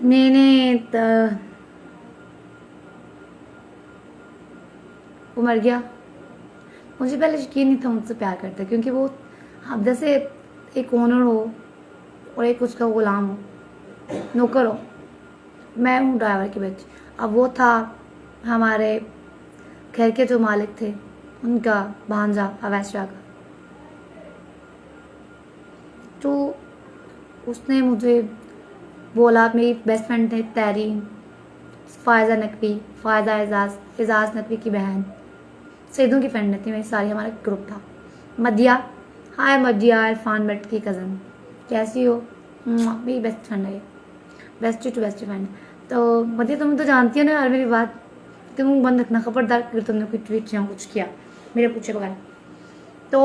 A: मैंने वो मर गया। मुझे पहले यकीन नहीं था मुझसे प्यार करता है, क्योंकि वो अब जैसे एक ओनर हो और एक उसका गुलाम हो, नौकर हो। मैं हूँ ड्राइवर की बच्ची। अब वो था हमारे घर के जो मालिक थे, उनका भांजा अवैस शाह का। तो उसने मुझे बोला, मेरी बेस्ट फ्रेंड थे तैरीन, फ़ायज़ा नकवी, फ़ायज़ा एजाज़ नकवी की बहन, सैदों की फ्रेंड थी मेरी सारी, हमारा ग्रुप था। मदिया, हाय मदिया, इरफान भट्ट की कज़न, कैसी हो? मेरी बेस्ट फ्रेंड है, बेस्ट टू बेस्ट फ्रेंड। तो मदिया, तुम तो जानती हो ना यार मेरी बात, तुम बंद रखना खबरदार, अगर तुमने कोई ट्वीट या कुछ किया मेरे पूछे बगैर तो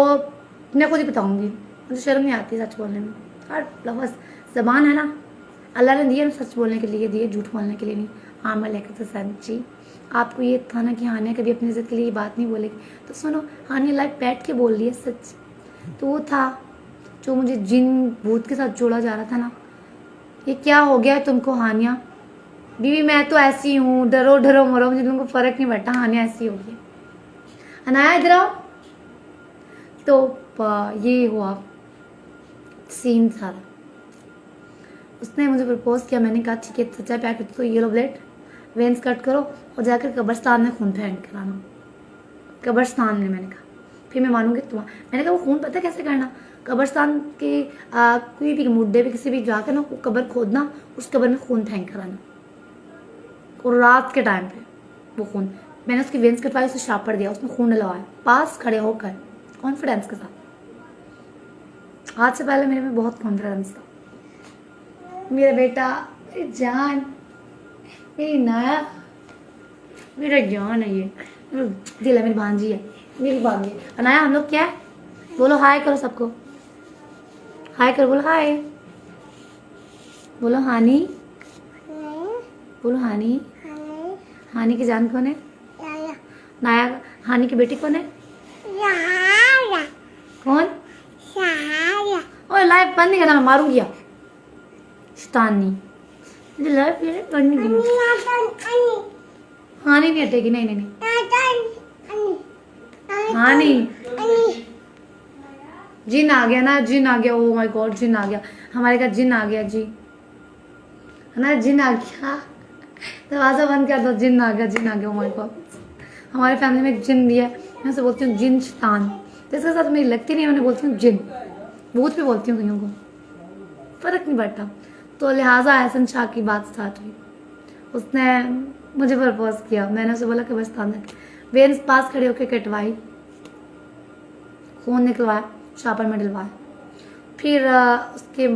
A: मैं खुद ही बताऊँगी। मुझे शर्म नहीं आती सच बोलने में। हर लफ्ज़ ज़बान है ना, अल्लाह ने दिया सच बोलने के लिए, दिए झूठ बोलने के लिए नहीं। हाँ मैं लेकर तो सच्ची। आपको ये था ना कि हानिया कभी अपनी इज्जत के लिए ये बात नहीं बोलेगी, तो सुनो, हानिया लाइव बैठ के बोल रही है सच। तो वो था जो मुझे जिन भूत के साथ जोड़ा जा रहा था ना। ये क्या हो गया है तुमको हानिया? बीवी मैं तो ऐसी हूँ, डरो डरो मरो, मुझे तुमको फर्क नहीं पड़ता, हानिया ऐसी होगी। अनाया इधर आओ। तो ये हुआ सीन सारा। उसने मुझे प्रपोज किया, मैंने कहा ठीक है, सच्चा प्यार करती तो येलो ब्लेड वेंस कट करो और जाकर कब्रस्तान में खून फेंक कराना, कब्रस्तान में। मैंने कहा फिर मैं मानूंगी तुम। मैंने कहा वो खून पता है कैसे करना? कब्रस्तान के कोई भी मुड्डे पे किसी भी जाकर ना कब्र खोदना, उस कब्र में खून फेंक कराना, और रात के टाइम पे वो खून। मैंने उसकी वेंस कटवाई, उसे शापर दिया, उसमें खून डलवाया, पास खड़े होकर कॉन्फिडेंस के साथ। आज से पहले मेरे में बहुत कॉन्फिडेंस था। मेरा बेटा, मेरी जान, मेरी नाया, मेरा जान है, ये मेरा दिल है, मेरी भांजी है, मेरी भांजी। अनाया हम लोग क्या है? बोलो हाय करो सबको, हाय करो, बोलो हाय, बोलो हानी, बोलो हानी। हानी की जान कौन है? नाया। हानी की बेटी कौन है? कौन? ओए लाइव बंद नहीं करना, मैं मारूंगी। शैतानी, मुझे लाइव बंद नहीं करनी। हानी नहीं हटेगी, नहीं नहीं नहीं। हानी, जिन आ गया ना, जिन आ गया। ओ माय गॉड, जिन आ गया हमारे घर, जिन आ गया जी, है ना, जिन आ गया। दरवाजा बंद कर दो, जिन आ गया, जिन आ गया। ओ माय गॉड, हमारे फैमिली में एक जिन भी है, मैं उसे बोलती हूँ जिन शैतान। तो इसके साथ मेरी लगती नहीं है, मैंने बोलती हूँ जिन, भूत भी बोलती हूँ कईयों को, फर्क नहीं पड़ता। तो लिहाजा एहसन शाह की बात स्टार्ट हुई। उसने मुझे प्रपोज किया, मैंने उसे बोला कि बस तांदर वेंस पास खड़े होकर कटवाई, खून निकलवाया, शापर में डलवाया। फिर उसके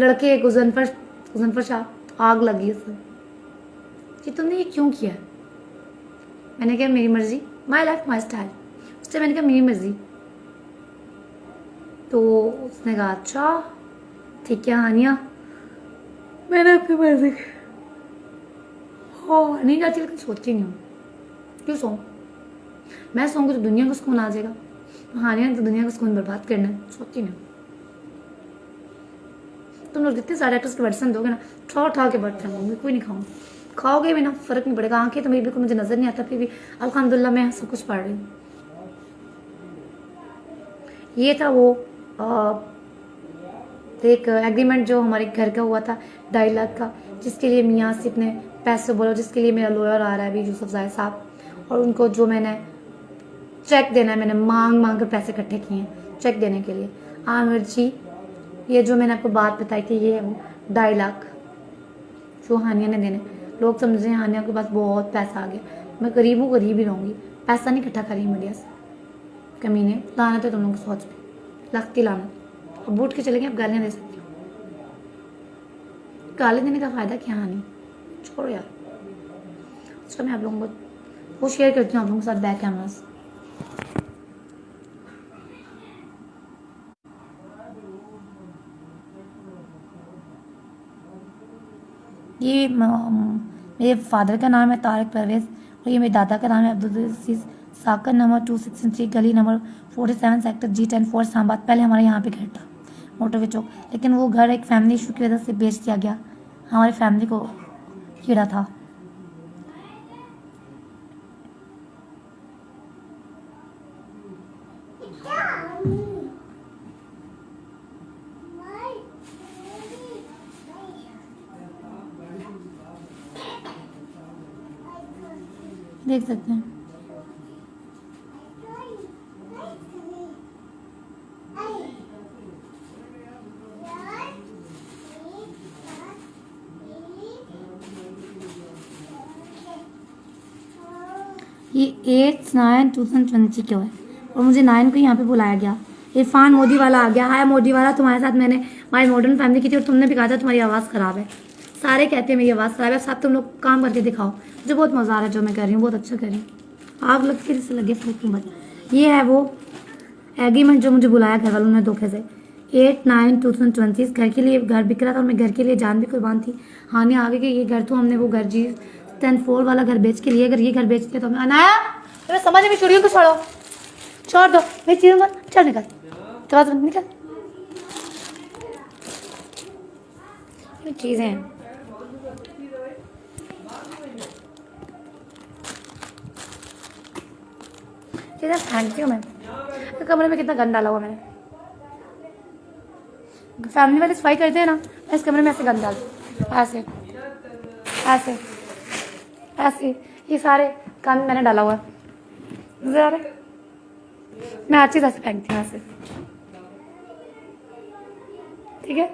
A: लड़के गुजनफर शाह, आग लगी उसे कि तुमने ये क्यों किया? मैंने कहा मेरी मर्जी, माई लाइफ माई स्टाइल। उससे मैंने कहा मेरी मर्जी। तो उसने कहा अच्छा ठीक है हानिया, मैंने अपनी मर्जी की। हाँ नहीं जाती लेकिन सोचती नहीं हूँ क्यों सो, मैं सोऊंगी तो दुनिया को सुकून आ जाएगा, हानिया ने तो दुनिया को सुकून बर्बाद करना है, सोचती नहीं। तुम लोग जितने सारे एक्टर्स के बर्तन दोगे ना, ठा के बर्तन दूंगी, कोई नहीं खाऊंगी। खाओगे भी ना फर्क नहीं पड़ेगा, आंखें तो मेरी बिल्कुल मुझे नजर नहीं आता, फिर भी अल्हम्दुलिल्लाह मैं सब कुछ पढ़ रही हूँ। ये था वो एक एग्रीमेंट जो हमारे घर का हुआ था 2.5 लाख का, जिसके लिए मियाँ से इतने पैसे बोलो, जिसके लिए मेरा लॉयर आ रहा है अभी यूसुफ ज़ाहिर साहब, और उनको जो मैंने चेक देना है, मैंने मांग कर पैसे इकट्ठे किए हैं चेक देने के लिए। आमिर जी ये जो मैंने आपको बात बताई थी, ये वो 2.5 लाख जो हानिया ने देने। लोग समझे हानिया के पास बहुत पैसा आ गया, मैं गरीब हूँ, गरीब ही रहूँगी, पैसा नहीं इकट्ठा करी मीडिया से। कमीने लानत है तुम लोगों की सोच पे, लगती लानत। अब बूट के चलेंगे, अब गालियाँ दे सकती हो, गाली देने का फायदा क्या हानि, छोड़ो यार। अच्छा मैं आप लोगों को वो शेयर करती हूँ आप लोगों के साथ बैक कैमरास। ये मेरे फादर का नाम है तारिक परवेज़, और ये मेरे दादा का नाम है अब्दुल अजीज साकर, नंबर 263 गली नंबर 47 सेक्टर G10 4 इस्लामाबाद। पहले हमारे यहाँ पे घर था मोटरवे चौक, लेकिन वो घर एक फैमिली इशू की वजह से बेच दिया गया, हमारी फैमिली को कीड़ा था। देख सकते हैं ये 8/9/2020 क्यों है, और मुझे 9 को यहाँ पे बुलाया गया। इरफान मोदी वाला आ गया, हाय मोदी वाला, तुम्हारे साथ मैंने माई मॉडर्न फैमिली की थी और तुमने भी कहा था तुम्हारी आवाज़ ख़राब है। सारे कहते हैं मेरी आवाज़ ख़राब है, साथ तुम लोग काम करके दिखाओ। मुझे बहुत मज़ा आ रहा है जो मैं कर रही हूँ, बहुत अच्छा कर रही हूँ। आग लग के जिससे लगे फूक मत। ये है वो एग्रीमेंट जो मुझे बुलाया घर वालों ने धोखे से। 8/9/2020 घर के लिए घर बिक रहा था और मैं घर के लिए जान भी कुर्बान थी। हानि आगे के ये घर तो हमने वो घर जी 10 4 वाला घर बेच के लिए, अगर ये घर बेच दिया तो हमें अनाया तुम्हें समझ में चुड़ियों को छोड़ो, छोड़ दो मेरी चीज़ों को, चल निकल दरवाजा बंद, निकल। ये चीज़ें हैं चीज़ें फेंकती हूँ मैं। तो कमरे में कितना गंद डाला हुआ मैंने, फैमिली वाले सफाई करते हैं ना, मैं इस कमरे में ऐसे गंद डालती हूँ, ऐसे ऐसे ऐसे, ये सारे गंद मैंने डाला हुआ है, नजर आ रहा है। मैं हर चीज़ ऐसे फेंकती हूँ ऐसे, ठीक है।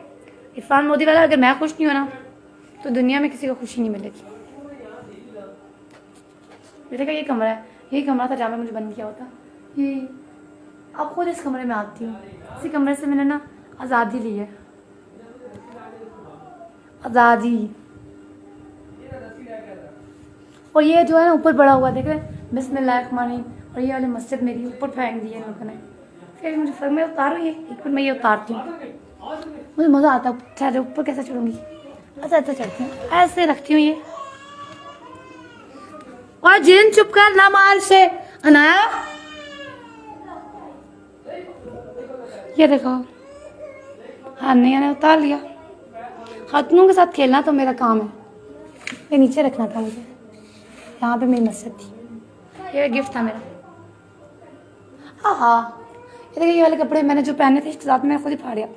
A: इरफान मोदी वाला, अगर मैं खुश नहीं हो ना तो दुनिया में किसी को खुशी नहीं मिलेगी। देखा ये कमरा है, यही कमरा था जहाँ पे मुझे बंद किया होता। ये अब खुद इस कमरे में आती हूँ, इसी कमरे से मैंने ना आज़ादी ली है, आज़ादी। और ये जो है ना ऊपर बड़ा हुआ, देख रहे हैं, बिस्मिल्लाहिर्रहमानिर्रहीम। और ये वाली मस्जिद मेरी ऊपर फेंक दी है इन लोगों ने, फिर मुझे फिर मैं उतारूँ ये, एक बार मैं ये उतारती हूँ, मुझे मज़ा आता है। अच्छा ऊपर कैसे चढ़ूँगी, अच्छा अच्छा चढ़ती हूँ, ऐसे रखती हूँ ये। और जिन चुप कर ना मार से अनाया, ये देखो हाँ नहीं मैंने उतार लिया। खतनों के साथ खेलना तो मेरा काम है, ये नीचे रखना था मुझे, यहाँ पे मेरी मस्जिद थी, ये गिफ्ट था मेरा। हाँ हाँ ये देखिए, ये वाले कपड़े मैंने जो पहने थे इसके साथ मैं खुद ही फाड़ दिया।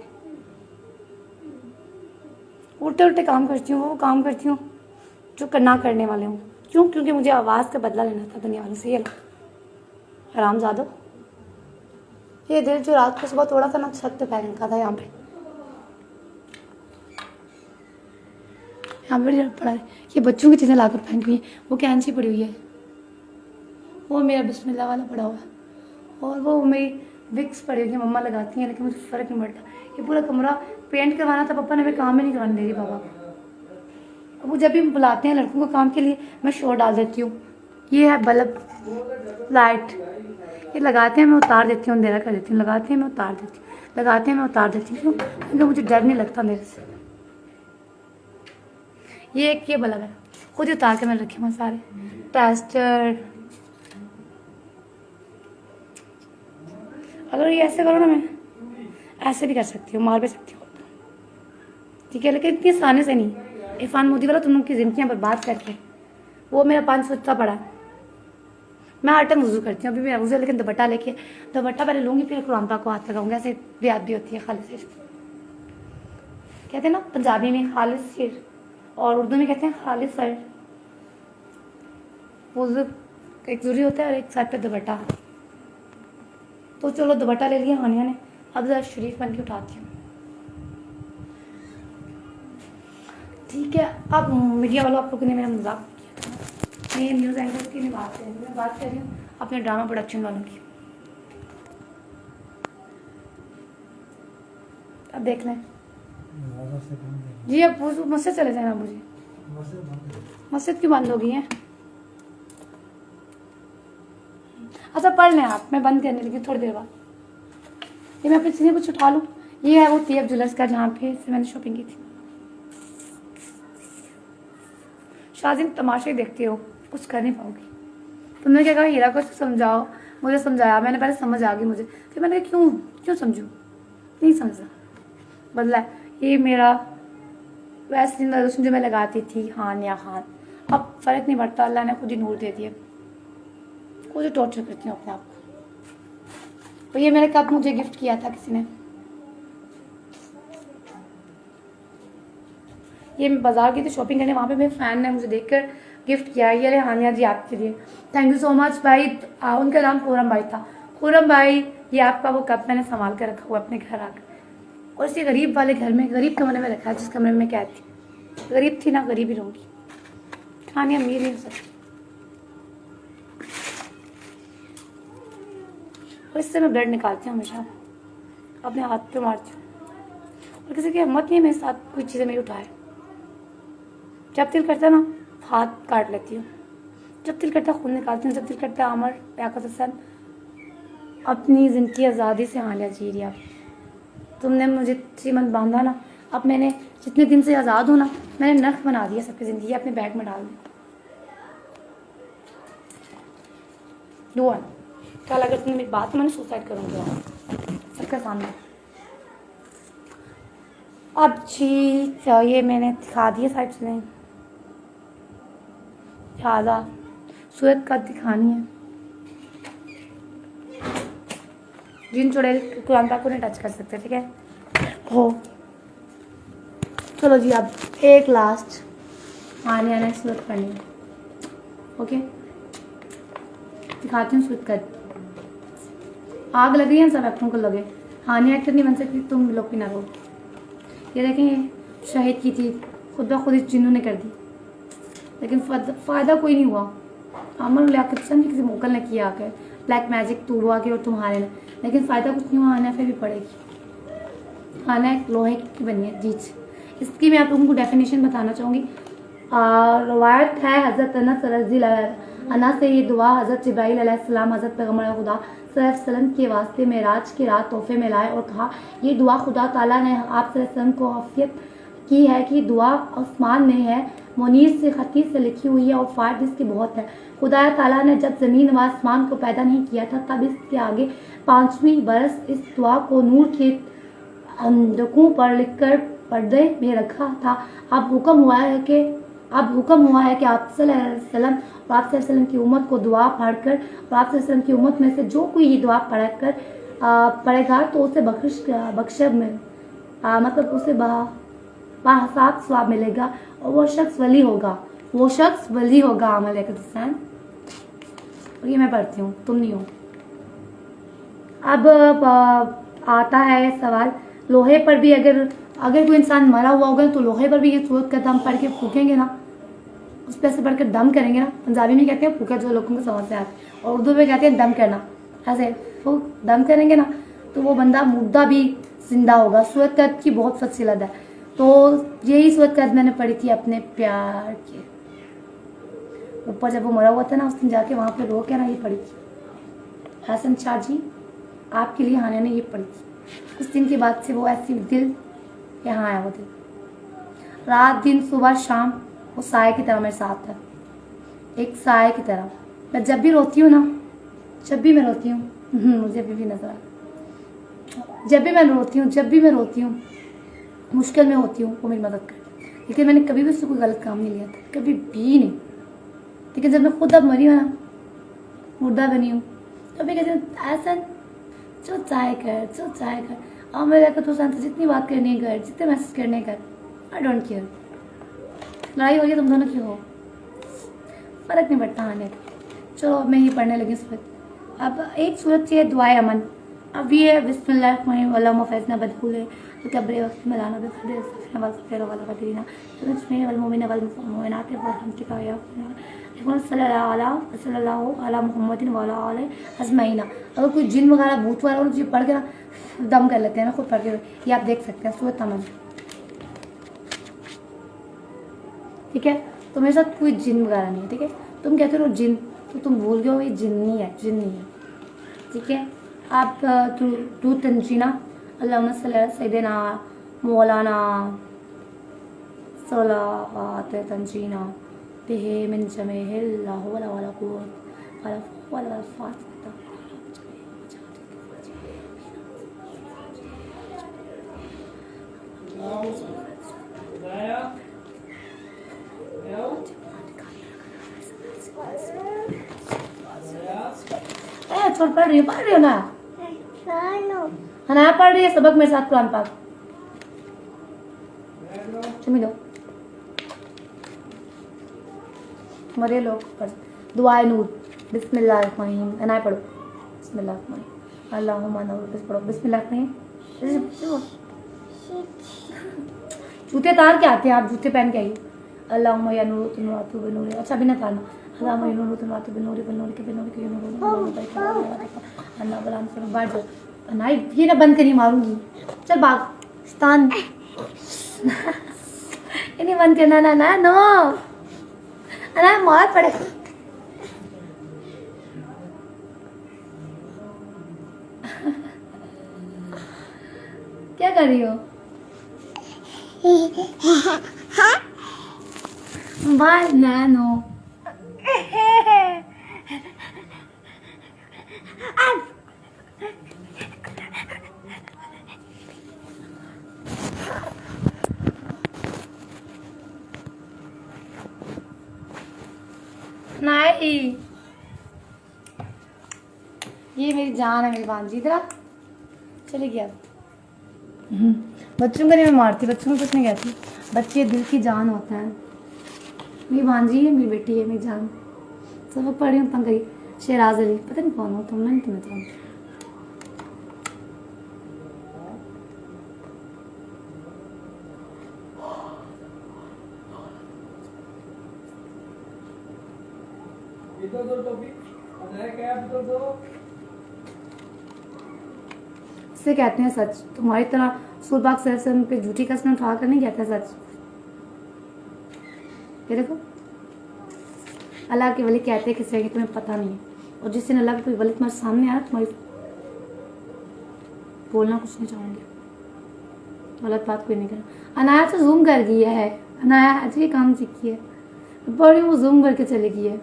A: उल्टे उल्टे काम करती हूँ, वो काम करती हूँ जो करना करने वाले हूँ। क्यों? क्योंकि मुझे आवाज़ का बदला लेना था दुनिया वालों से। ये लो हरामजादो, ये दिल जो रात को सुबह तोड़ा था ना, छत पे पहन रखा था, यहाँ पे पड़ा है। ये बच्चों की चीज़ें लाकर फेंकी हुई है, वो कैंची पड़ी हुई है, वो मेरा बिस्मिल्लाह वाला पड़ा हुआ है, और वो मेरी विक्स पड़ी हुई है, मम्मा लगाती हैं लेकिन मुझे फ़र्क नहीं पड़ता। ये पूरा कमरा पेंट करवाना था, पापा ने हमें काम ही नहीं करवाने दे रही पापा। वो जब भी बुलाते हैं लड़कों को काम के लिए, मैं शोर डाल देती हूँ, ये है बल्ब लाइट, ये लगाते हैं मैं उतार देती हूँ, अंधेरा कर देती हूँ, लगाते हैं मैं उतार देती हूँ, लगाते हैं मैं उतार देती हूँ, क्योंकि मुझे डर नहीं लगता अंधेरे से। ये एक ये बल्ब है, खुद ही उतार के मैंने रखे हैं सारे टेस्टर। अगर ये ऐसे करो ना, मैं ऐसे भी कर सकती हूँ, मार भी सकती हूँ, ठीक है, लेकिन इतनी आसानी से नहीं। इरफान मोदी वाला तुम लोग की जिंदगियाँ बर्बाद करके, वो मेरा 500 इतना पड़ा है। मैं हर टाइम वजू करती हूँ, अभी भी वजू, लेकिन दुपट्टा लेके, दुपट्टा पहले लूँगी फिर कुरान पाक को हाथ लगाऊंगी, ऐसे बियाद भी होती है खालिस। कहते हैं ना पंजाबी में खालिस सिर, और उर्दू में कहते हैं खालिस सर। वजू एक जरूरी होता है और एक साथ पे दुपट्टा। तो चलो दुपट्टा ले लिया हानिया ने, अब ज़रा शरीफ बन के उठाती हूँ, ठीक है। अब मीडिया वालों आप लोगों ने मेरा मजाक किया था, मैं न्यूज़ एंकर की नहीं बात कर रही हूँ, मैं बात कर रही हूँ अपने ड्रामा प्रोडक्शन वालों की। अब देख लें जी, अब मस्जिद चले जाना, मुझे मस्जिद क्यों बंद हो गई है? अच्छा पढ़ लें आप, मैं बंद करने लगी थोड़ी देर बाद। ये मैं अपने सीने कुछ उठा लूँ। ये है वो तैयब ज्वेलर्स का, जहाँ पे से मैंने शॉपिंग की थी। शाजिन तमाशे देखते हो, कुछ कर नहीं पाओगी। तुमने क्या कहा, हीरा को समझाओ, मुझे समझाया, मैंने पहले समझ आ गई मुझे, फिर मैंने कहा क्यों समझूँ, नहीं समझा, बदला। ये मेरा वैसे लोशन जो मैं लगाती थी हानिया खान, अब फ़र्क नहीं पड़ता, अल्लाह ने खुद ही नूर दे दिया, खुद ही टॉर्चर करती हूँ अपने आप को। तो ये मेरे कप मुझे गिफ्ट किया था किसी ने, ये मैं बाजार की थी शॉपिंग करने, वहाँ पे मेरे फ़ैन ने मुझे देखकर गिफ्ट किया। ये हानिया जी आपके लिए, थैंक यू सो मच भाई। उनका नाम खुरम भाई था। खुरम भाई, ये आपका वो कप मैंने संभाल कर रखा हुआ अपने घर आकर, और इसी गरीब वाले घर में, गरीब कमरे में रखा है, जिस कमरे में मैं क्या थी, गरीब थी ना, गरीब ही रहूँगी, हानिया अमीर नहीं हो सकती। और इससे मैं ब्लड निकालती हूँ हमेशा, अपने हाथ पे मारती हूँ, और किसी की हिम्मत नहीं है मेरे साथ कोई चीज़ें मेरी उठाए। जब दिल करता है ना, हाथ काट लेती हूँ, जब दिल करता खून निकालती हूँ, जब दिल करता है अमर याकत हसन अपनी ज़िंदगी आज़ादी से हानिया जी रही। आप तुमने मुझे श्रीमंत बांधा ना, अब मैंने जितने दिन से आज़ाद हूँ ना, मैंने नर्क बना दिया सबकी ज़िंदगी, अपने बैग में डाल दी। दुआ कल अगर तुमने मेरी बात, मैंने सुसाइड करूँगी सबके सामने। अब जी ये मैंने दिखा दिया साइड से, ज़्यादा सूरत का दिखानी है, जिन चुड़ैल कुरान पाक को नहीं टच कर सकते, ठीक है हो। चलो जी, अब एक लास्ट आने आने सूरत करनी है, ओके, दिखाती हूँ सूरत कर। आग लग रही है, सब एक्टरों को लगे, हानिया एक्टर नहीं बन सकती, तुम लोग भी ना रो। ये देखें, ये शहीद की थी, खुद ब खुद जिन्होंने कर दी, लेकिन फ़ायदा कोई नहीं हुआ। अमर लियाकत हसन किसी मोकल ने किया आकर, ब्लैक मैजिक तूड़वा के और तुम्हारे ने, लेकिन फ़ायदा कुछ नहीं हुआ। आना फिर भी पड़ेगी, आना एक लोहे की बनी है जीत। इसकी मैं आप लोगों को डेफिनेशन बताना चाहूँगी। रवायत है हज़रत अनस रज़ी अल्लाह से, ये दुआ हज़रत जिब्राइल अलैहिस्सलाम हज़रत पैगम्बर खुदा सल्लल्लाहु अलैहि वसल्लम के वास्ते मेराज की रात तोहफे में लाए और कहा, ये दुआ खुदा ताला ने आप सल्लल्लाहु अलैहि वसल्लम को आफियत की है कि दुआ आसमान में है, मुनीर से खती से लिखी हुई है और फ़ायद इसकी बहुत है। खुदा ताला ने जब ज़मीन व आसमान को पैदा नहीं किया था, तब इसके आगे 5वीं बरस इस दुआ को नूर के अंधकों पर लिखकर पर्दे में रखा था। अब हुक्म हुआ है कि आप सल्लल्लाहु अलैहि वसल्लम और आप सल्लल्लाहु अलैहि वसल्लम की उम्मत को दुआ पढ़कर, और आप सल्लल्लाहु अलैहि वसल्लम की उम्मत में से जो कोई ये दुआ पढ़ेगा तो उसे बख्श में मतलब उसे बाहिसाब सवाब मिलेगा, और वो शख्स वली होगा। अमल हुसैन, और ये मैं पढ़ती हूँ, तुम नहीं हो। अब आता है सवाल, लोहे पर भी अगर कोई इंसान मरा हुआ होगा तो लोहे पर भी ये सूरत का दम पढ़ के फूकेंगे ना, उस पर ऐसे पढ़ कर दम करेंगे ना, पंजाबी में कहते हैं फूका, जो लोगों को समझ से आता है, और उर्दू में कहते हैं दम करना, ऐसे फूक दम करेंगे ना, तो वो बंदा मुर्दा भी जिंदा होगा। सूरत कद की बहुत फसीलत है, तो यही सूरत कद मैंने पढ़ी थी अपने प्यार के। ऊपर जब वो मरा हुआ था ना, उस दिन जाके वहाँ पे रो के ना ये पड़ी थी, हसन शाह जी आपके लिए हानिया ने ये पड़ी थी। उस दिन के बाद से वो ऐसी दिल यहाँ आया, वो दिल रात दिन सुबह शाम वो साए की तरह मेरे साथ था, एक साए की तरह। मैं जब भी रोती हूँ ना, जब भी मैं रोती हूँ मुझे अभी भी नजर आता, जब भी मैं रोती हूँ मुश्किल में होती हूँ, वो मेरी मदद करती है। लेकिन मैंने कभी भी उससे कोई गलत काम नहीं लिया था, कभी भी नहीं। लेकिन जब मैं खुद अब मरी हूँ ना, मुर्दा बनी हूँ, कभी कहती हूँ ऐसा जो चाहे कर, और मैं कहकर तो शांत जितनी बात करनी कर, जितने मैसेज करने कर, आई डोंट केयर। लड़ाई हो रही है तुम दोनों की हो, फर्क नहीं पड़ता आने का। चलो अब मैं ही पढ़ने लगी सूरत। अब एक सूरत चाहिए दुआए अमन। अब ये बिस्मिल्लाह फैजना बदबूल है तो क्या बड़े वक्त में लाना बेखर वाला कदरीना तुम्हें वलमोमिन वलमोमिनात वरहमतिका सल्लल्लाहु अला मुहम्मदिन वाला आले अजमईना। अगर कोई जिन वगैरह भूत वगैरह जो पढ़ के ना दम कर लेते हैं ना, खुद पढ़ के, ये आप देख सकते हैं सूरत अमन। ठीक है, तो मेरे साथ कोई जिन वगैरह नहीं है। ठीक है, तुम कहते हो जिन, तो तुम भूल गए हो, ये जिन्नी है, जिन्नी है। ठीक है, आप तू तंजीना अल्लाहुम्मा सल्ली अला सय्यिदिना मौलाना सलावत तंजीना बिही मिन जमीइल ला हौला वला कुव्वता वला फातिहा। छोड़, पढ़ रही हो ना, हनाया पढ़ रही है सबक मेरे साथ कुरान पाक। चुमी लो मरे लोग पढ़ दुआए नूर बिस्मिल्लाहिर्रहमानिर्रहीम। हनाया पढ़ो बिस्मिल्लाहिर्रहमानिर्रहीम अल्लाहुम्मा नूर बिस पढ़ो बिस्मिल्लाहिर्रहमानिर्रहीम। जूते तार के आते हैं, आप जूते पहन के आइए। अल्लाहुम्मा या नूर तुम वातु बिनूर। अच्छा भी ना तारना। अल्लाहुम्मा या नूर तुम वातु बिनूर बिनूर के बिनूर के नूर अल्लाह बलाम से बैठ जाओ। नाई ये ना बंद करी, मारूंगी। चल भाग स्तान ये नहीं बंद करना ना ना नो ना मार पड़े। क्या कर रही हो? बाय नैनो नहीं, ये मेरी जान है, मेरी भांजी। इधर चले गया। बच्चों को नहीं मैं मारती, बच्चों को कुछ नहीं कहती, बच्चे दिल की जान होते हैं। मेरी भांजी है, मेरी बेटी है, मेरी जान। सब लोग पढ़ी हूँ पंकज शेराज अली, पता नहीं कौन हो तुम, मैंने तुम्हें जानती। इससे कहते हैं सच। तुम्हारी तरह सूरबाग सरसन पे झूठी कसम उठा कर नहीं कहते सच। ये देखो, अल्लाह के वली कहते हैं किसी कि तुम्हें पता नहीं है, और जिस दिन अल्लाह का कोई वली तुम्हारे सामने आया, तुम्हारी बोलना कुछ नहीं चाहूंगी, गलत बात कोई नहीं करना। अनाया तो जूम कर गई है, अनाया आज ये काम सीखी है, बड़ी वो जूम करके चली गई है।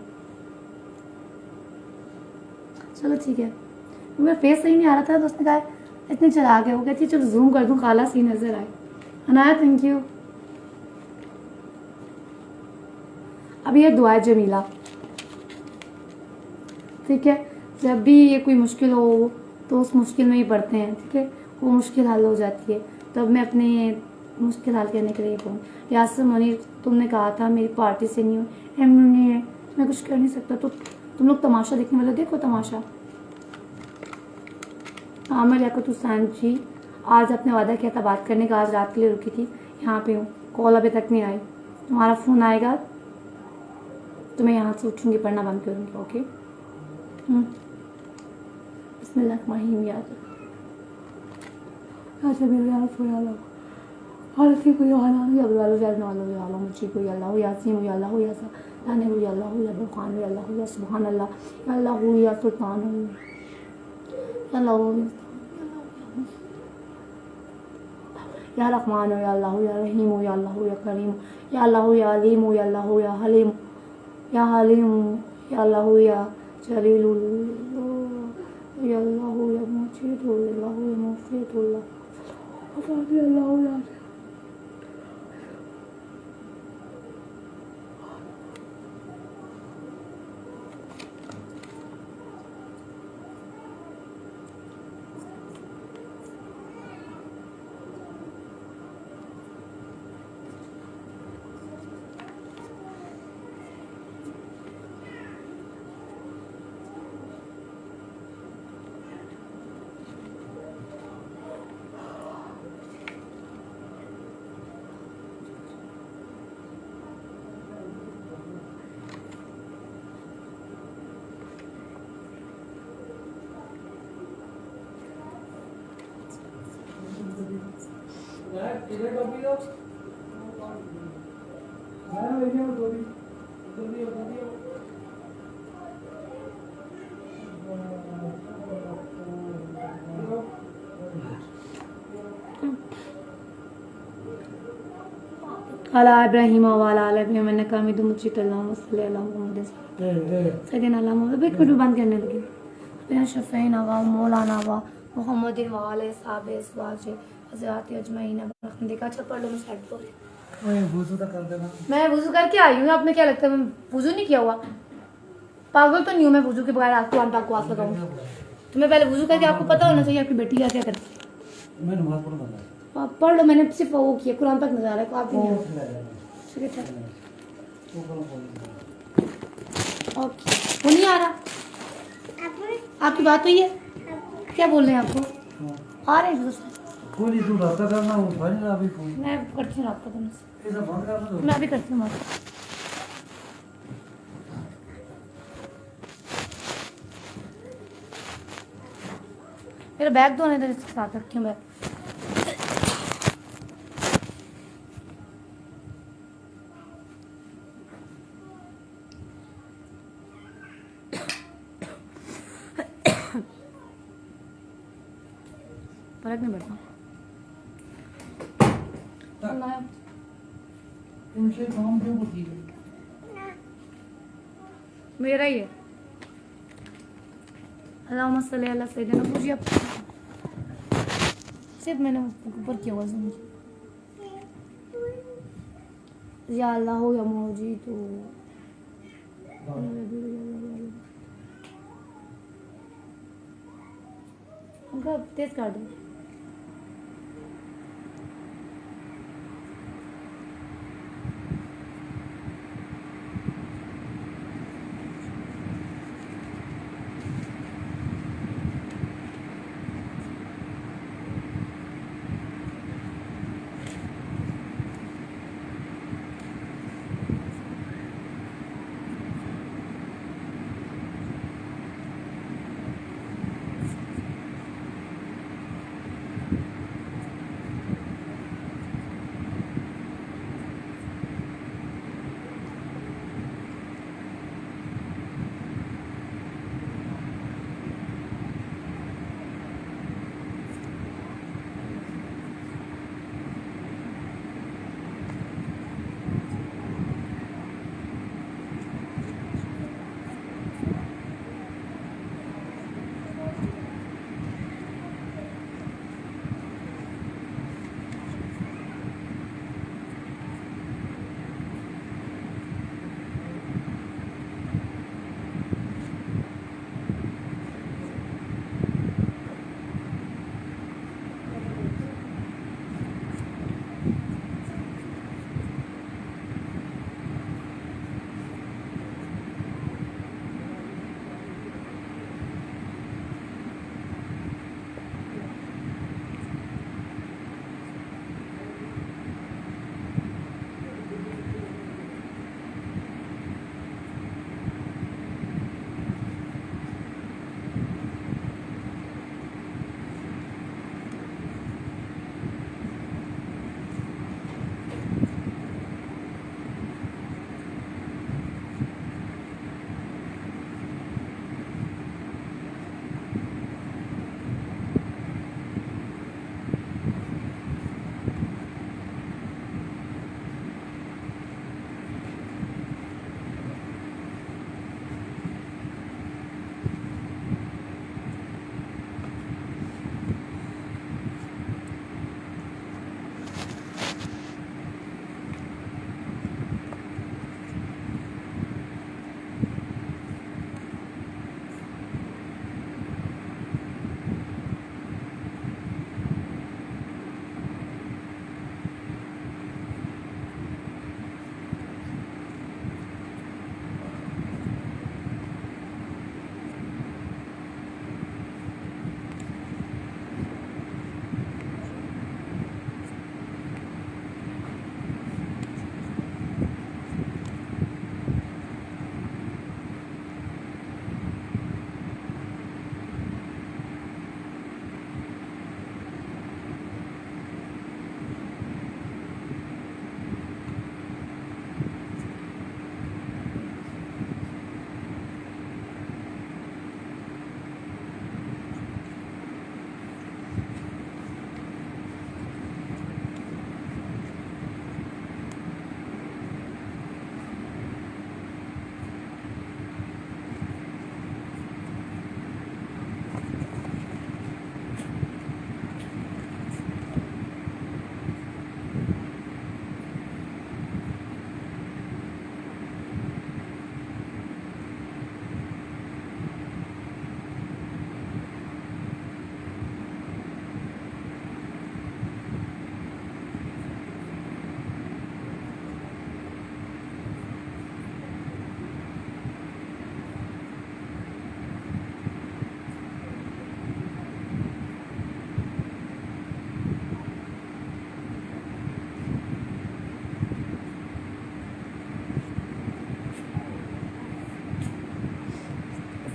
A: चलो ठीक है, मेरा फेस सही नहीं आ रहा था तो उसने कहा इतनी चला गया, वो कहती है चलो जूम कर दूं, काला सी नजर आए। Anaya thank you. अब ये दुआ जमीला। ठीक है, जब भी ये कोई मुश्किल हो तो उस मुश्किल में ही पढ़ते हैं। ठीक है, वो मुश्किल हल हो जाती है। तो अब मैं अपने मुश्किल हल करने के लिए कहूँ, यासर मुनीर तुमने कहा था मेरी पार्टी से नहीं हो, नहीं है, मैं कुछ कर नहीं सकता, तो तुम लोग तमाशा देखने वाले देखो तमाशा। आमिर याकुतुस्तान जी, आज आपने वादा किया था बात करने का, आज रात के लिए रुकी थी, यहाँ पे हूँ, कॉल अभी तक नहीं आई, तुम्हारा फ़ोन आएगा तो मैं यहाँ से उठूँगी, पढ़ना बंद करूँगी। ओके, बिस्मिल्लाहिर्रहमानिर्रहीम। याद अच्छा मेरा यार फोया लो और ऐसे कोई वाला या वाला या नालो या अल्लाह मुझे कोई अल्लाह या सीम या अल्लाह या सा यानी कोई अल्लाह या बुरहान या अल्लाह या सुभान अल्लाह या अल्लाह या सुल्तान या अल्लाह या रहमान या अल्लाह या रहीम या अल्लाह या करीम या अल्लाह या अलीम या अल्लाह या हलीम या अल्लाह या जलील या अल्लाह या मुजीद या अल्लाह या मुफीद या अल्लाह या
C: इधर टोपी दो मैं लेके आओ टोपी उधर भी
A: अला इब्राहिम वाला अला इब्राहिम ने कहा मिदु मुझे अल्लाहुम्मा सल्ली अला मुहम्मद सैयदना अला मुहम्मद एक मिनट बंद करने लगी बिना शफीन व मौलाना व मोहम्मद व आले साहब असवाज हज़रात अजमईन बरकत देखा। अच्छा पढ़ लो मैं साइड पर
C: ओए वुज़ू तो कर देना।
A: मैं वुज़ू करके आई हूँ, आपने क्या लगता है मैं वुज़ू नहीं किया हुआ? पागल तो नहीं हूँ मैं वुज़ू के बगैर आपको अनपाक को आस लगाऊँ। तुम्हें पहले वुज़ू करके आपको पता होना चाहिए आपकी बेटी क्या क्या करती है।
C: मैं नमाज पढ़ूंगा।
A: आप पढ़ लो, मैंने सिर्फ वो किया कुरान तक नज़ारा है आप ठीक है। ओके वो नहीं आ रहा, आपकी बात हुई है क्या बोल रहे हैं आपको आ रहे हैं दूसरे
C: कोई नहीं, तू रास्ता करना वो भाई ना अभी फोन
A: मैं करती हूँ आपको तुमसे,
C: ये सब बंद कर दो।
A: मैं अभी करती हूँ आपको। मेरा बैग दो ना, इधर इसके साथ रखती हूँ बैग। फर्क नहीं पड़ता
C: उनसे काम क्यों करती है?
A: मेरा ही है। अल्लाहुम्मा सल्ली अला सय्यिदना मुझे अब सिर्फ मैंने ऊपर किया हुआ है या अल्लाह हो या मौजी तो उनका तेज कर दो।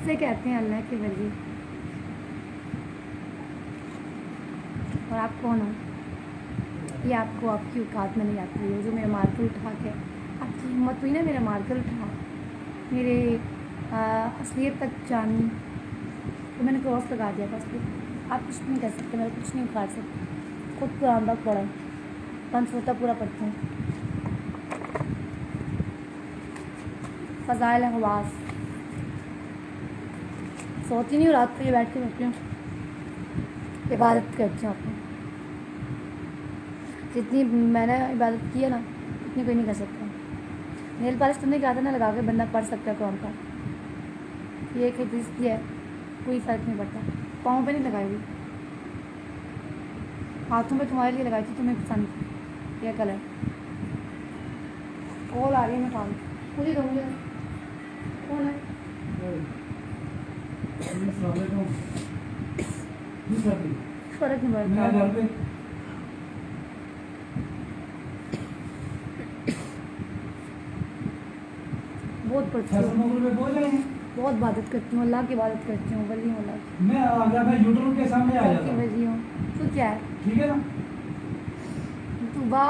A: इसे कहते हैं अल्लाह की वली। और आप कौन हो? ये आपको आपकी औकात में नहीं आती है। जो मेरे मार्कर उठा के आपकी हिम्मत हुई ना, मेरे मार्कर उठा, मेरे असलियत तक जानी, तो मैंने क्रॉस लगा दिया बस। आप कुछ नहीं कर सकते, मेरा कुछ नहीं उखाड़ सकते। खुद कुरान तक पढ़ा, पंचवता पूरा पढ़ते हैं। फ़ज़ाइल हवास सोती नहीं हूँ, रात को ये बैठ के सोती हूँ, इबादत करती हूँ अपनी। जितनी मैंने इबादत की है ना, उतनी कोई नहीं कर सकता। नेल पॉलिश तुमने कहा था ना, लगा के बंदा पढ़ सकता है कुरान का। ये एक हदीस की है, कोई फ़र्क नहीं पड़ता। पाँव पे नहीं लगाई हुई, हाथों पे तुम्हारे लिए लगाई थी, तुम्हें पसंद यह कलर। कॉल आ रही है, मैं काम मुझे दूँगी। कौन है? फ़र्क नहीं
C: मैं
A: पड़ता।
C: घर पे
A: बहुत पढ़ती
C: फैसल
A: हूँ,
C: मगल में पहुंच गए हैं।
A: बहुत इबादत करती हूँ, अल्लाह की इबादत करती हूँ, वली हूँ अल्लाह की।
C: मैं आ गया, मैं यूट्यूब के सामने आ
A: अल्लाह
C: जाता
A: की
C: हूँ।
A: वली हूँ। तू क्या है?
C: ठीक है ना?
A: तू बा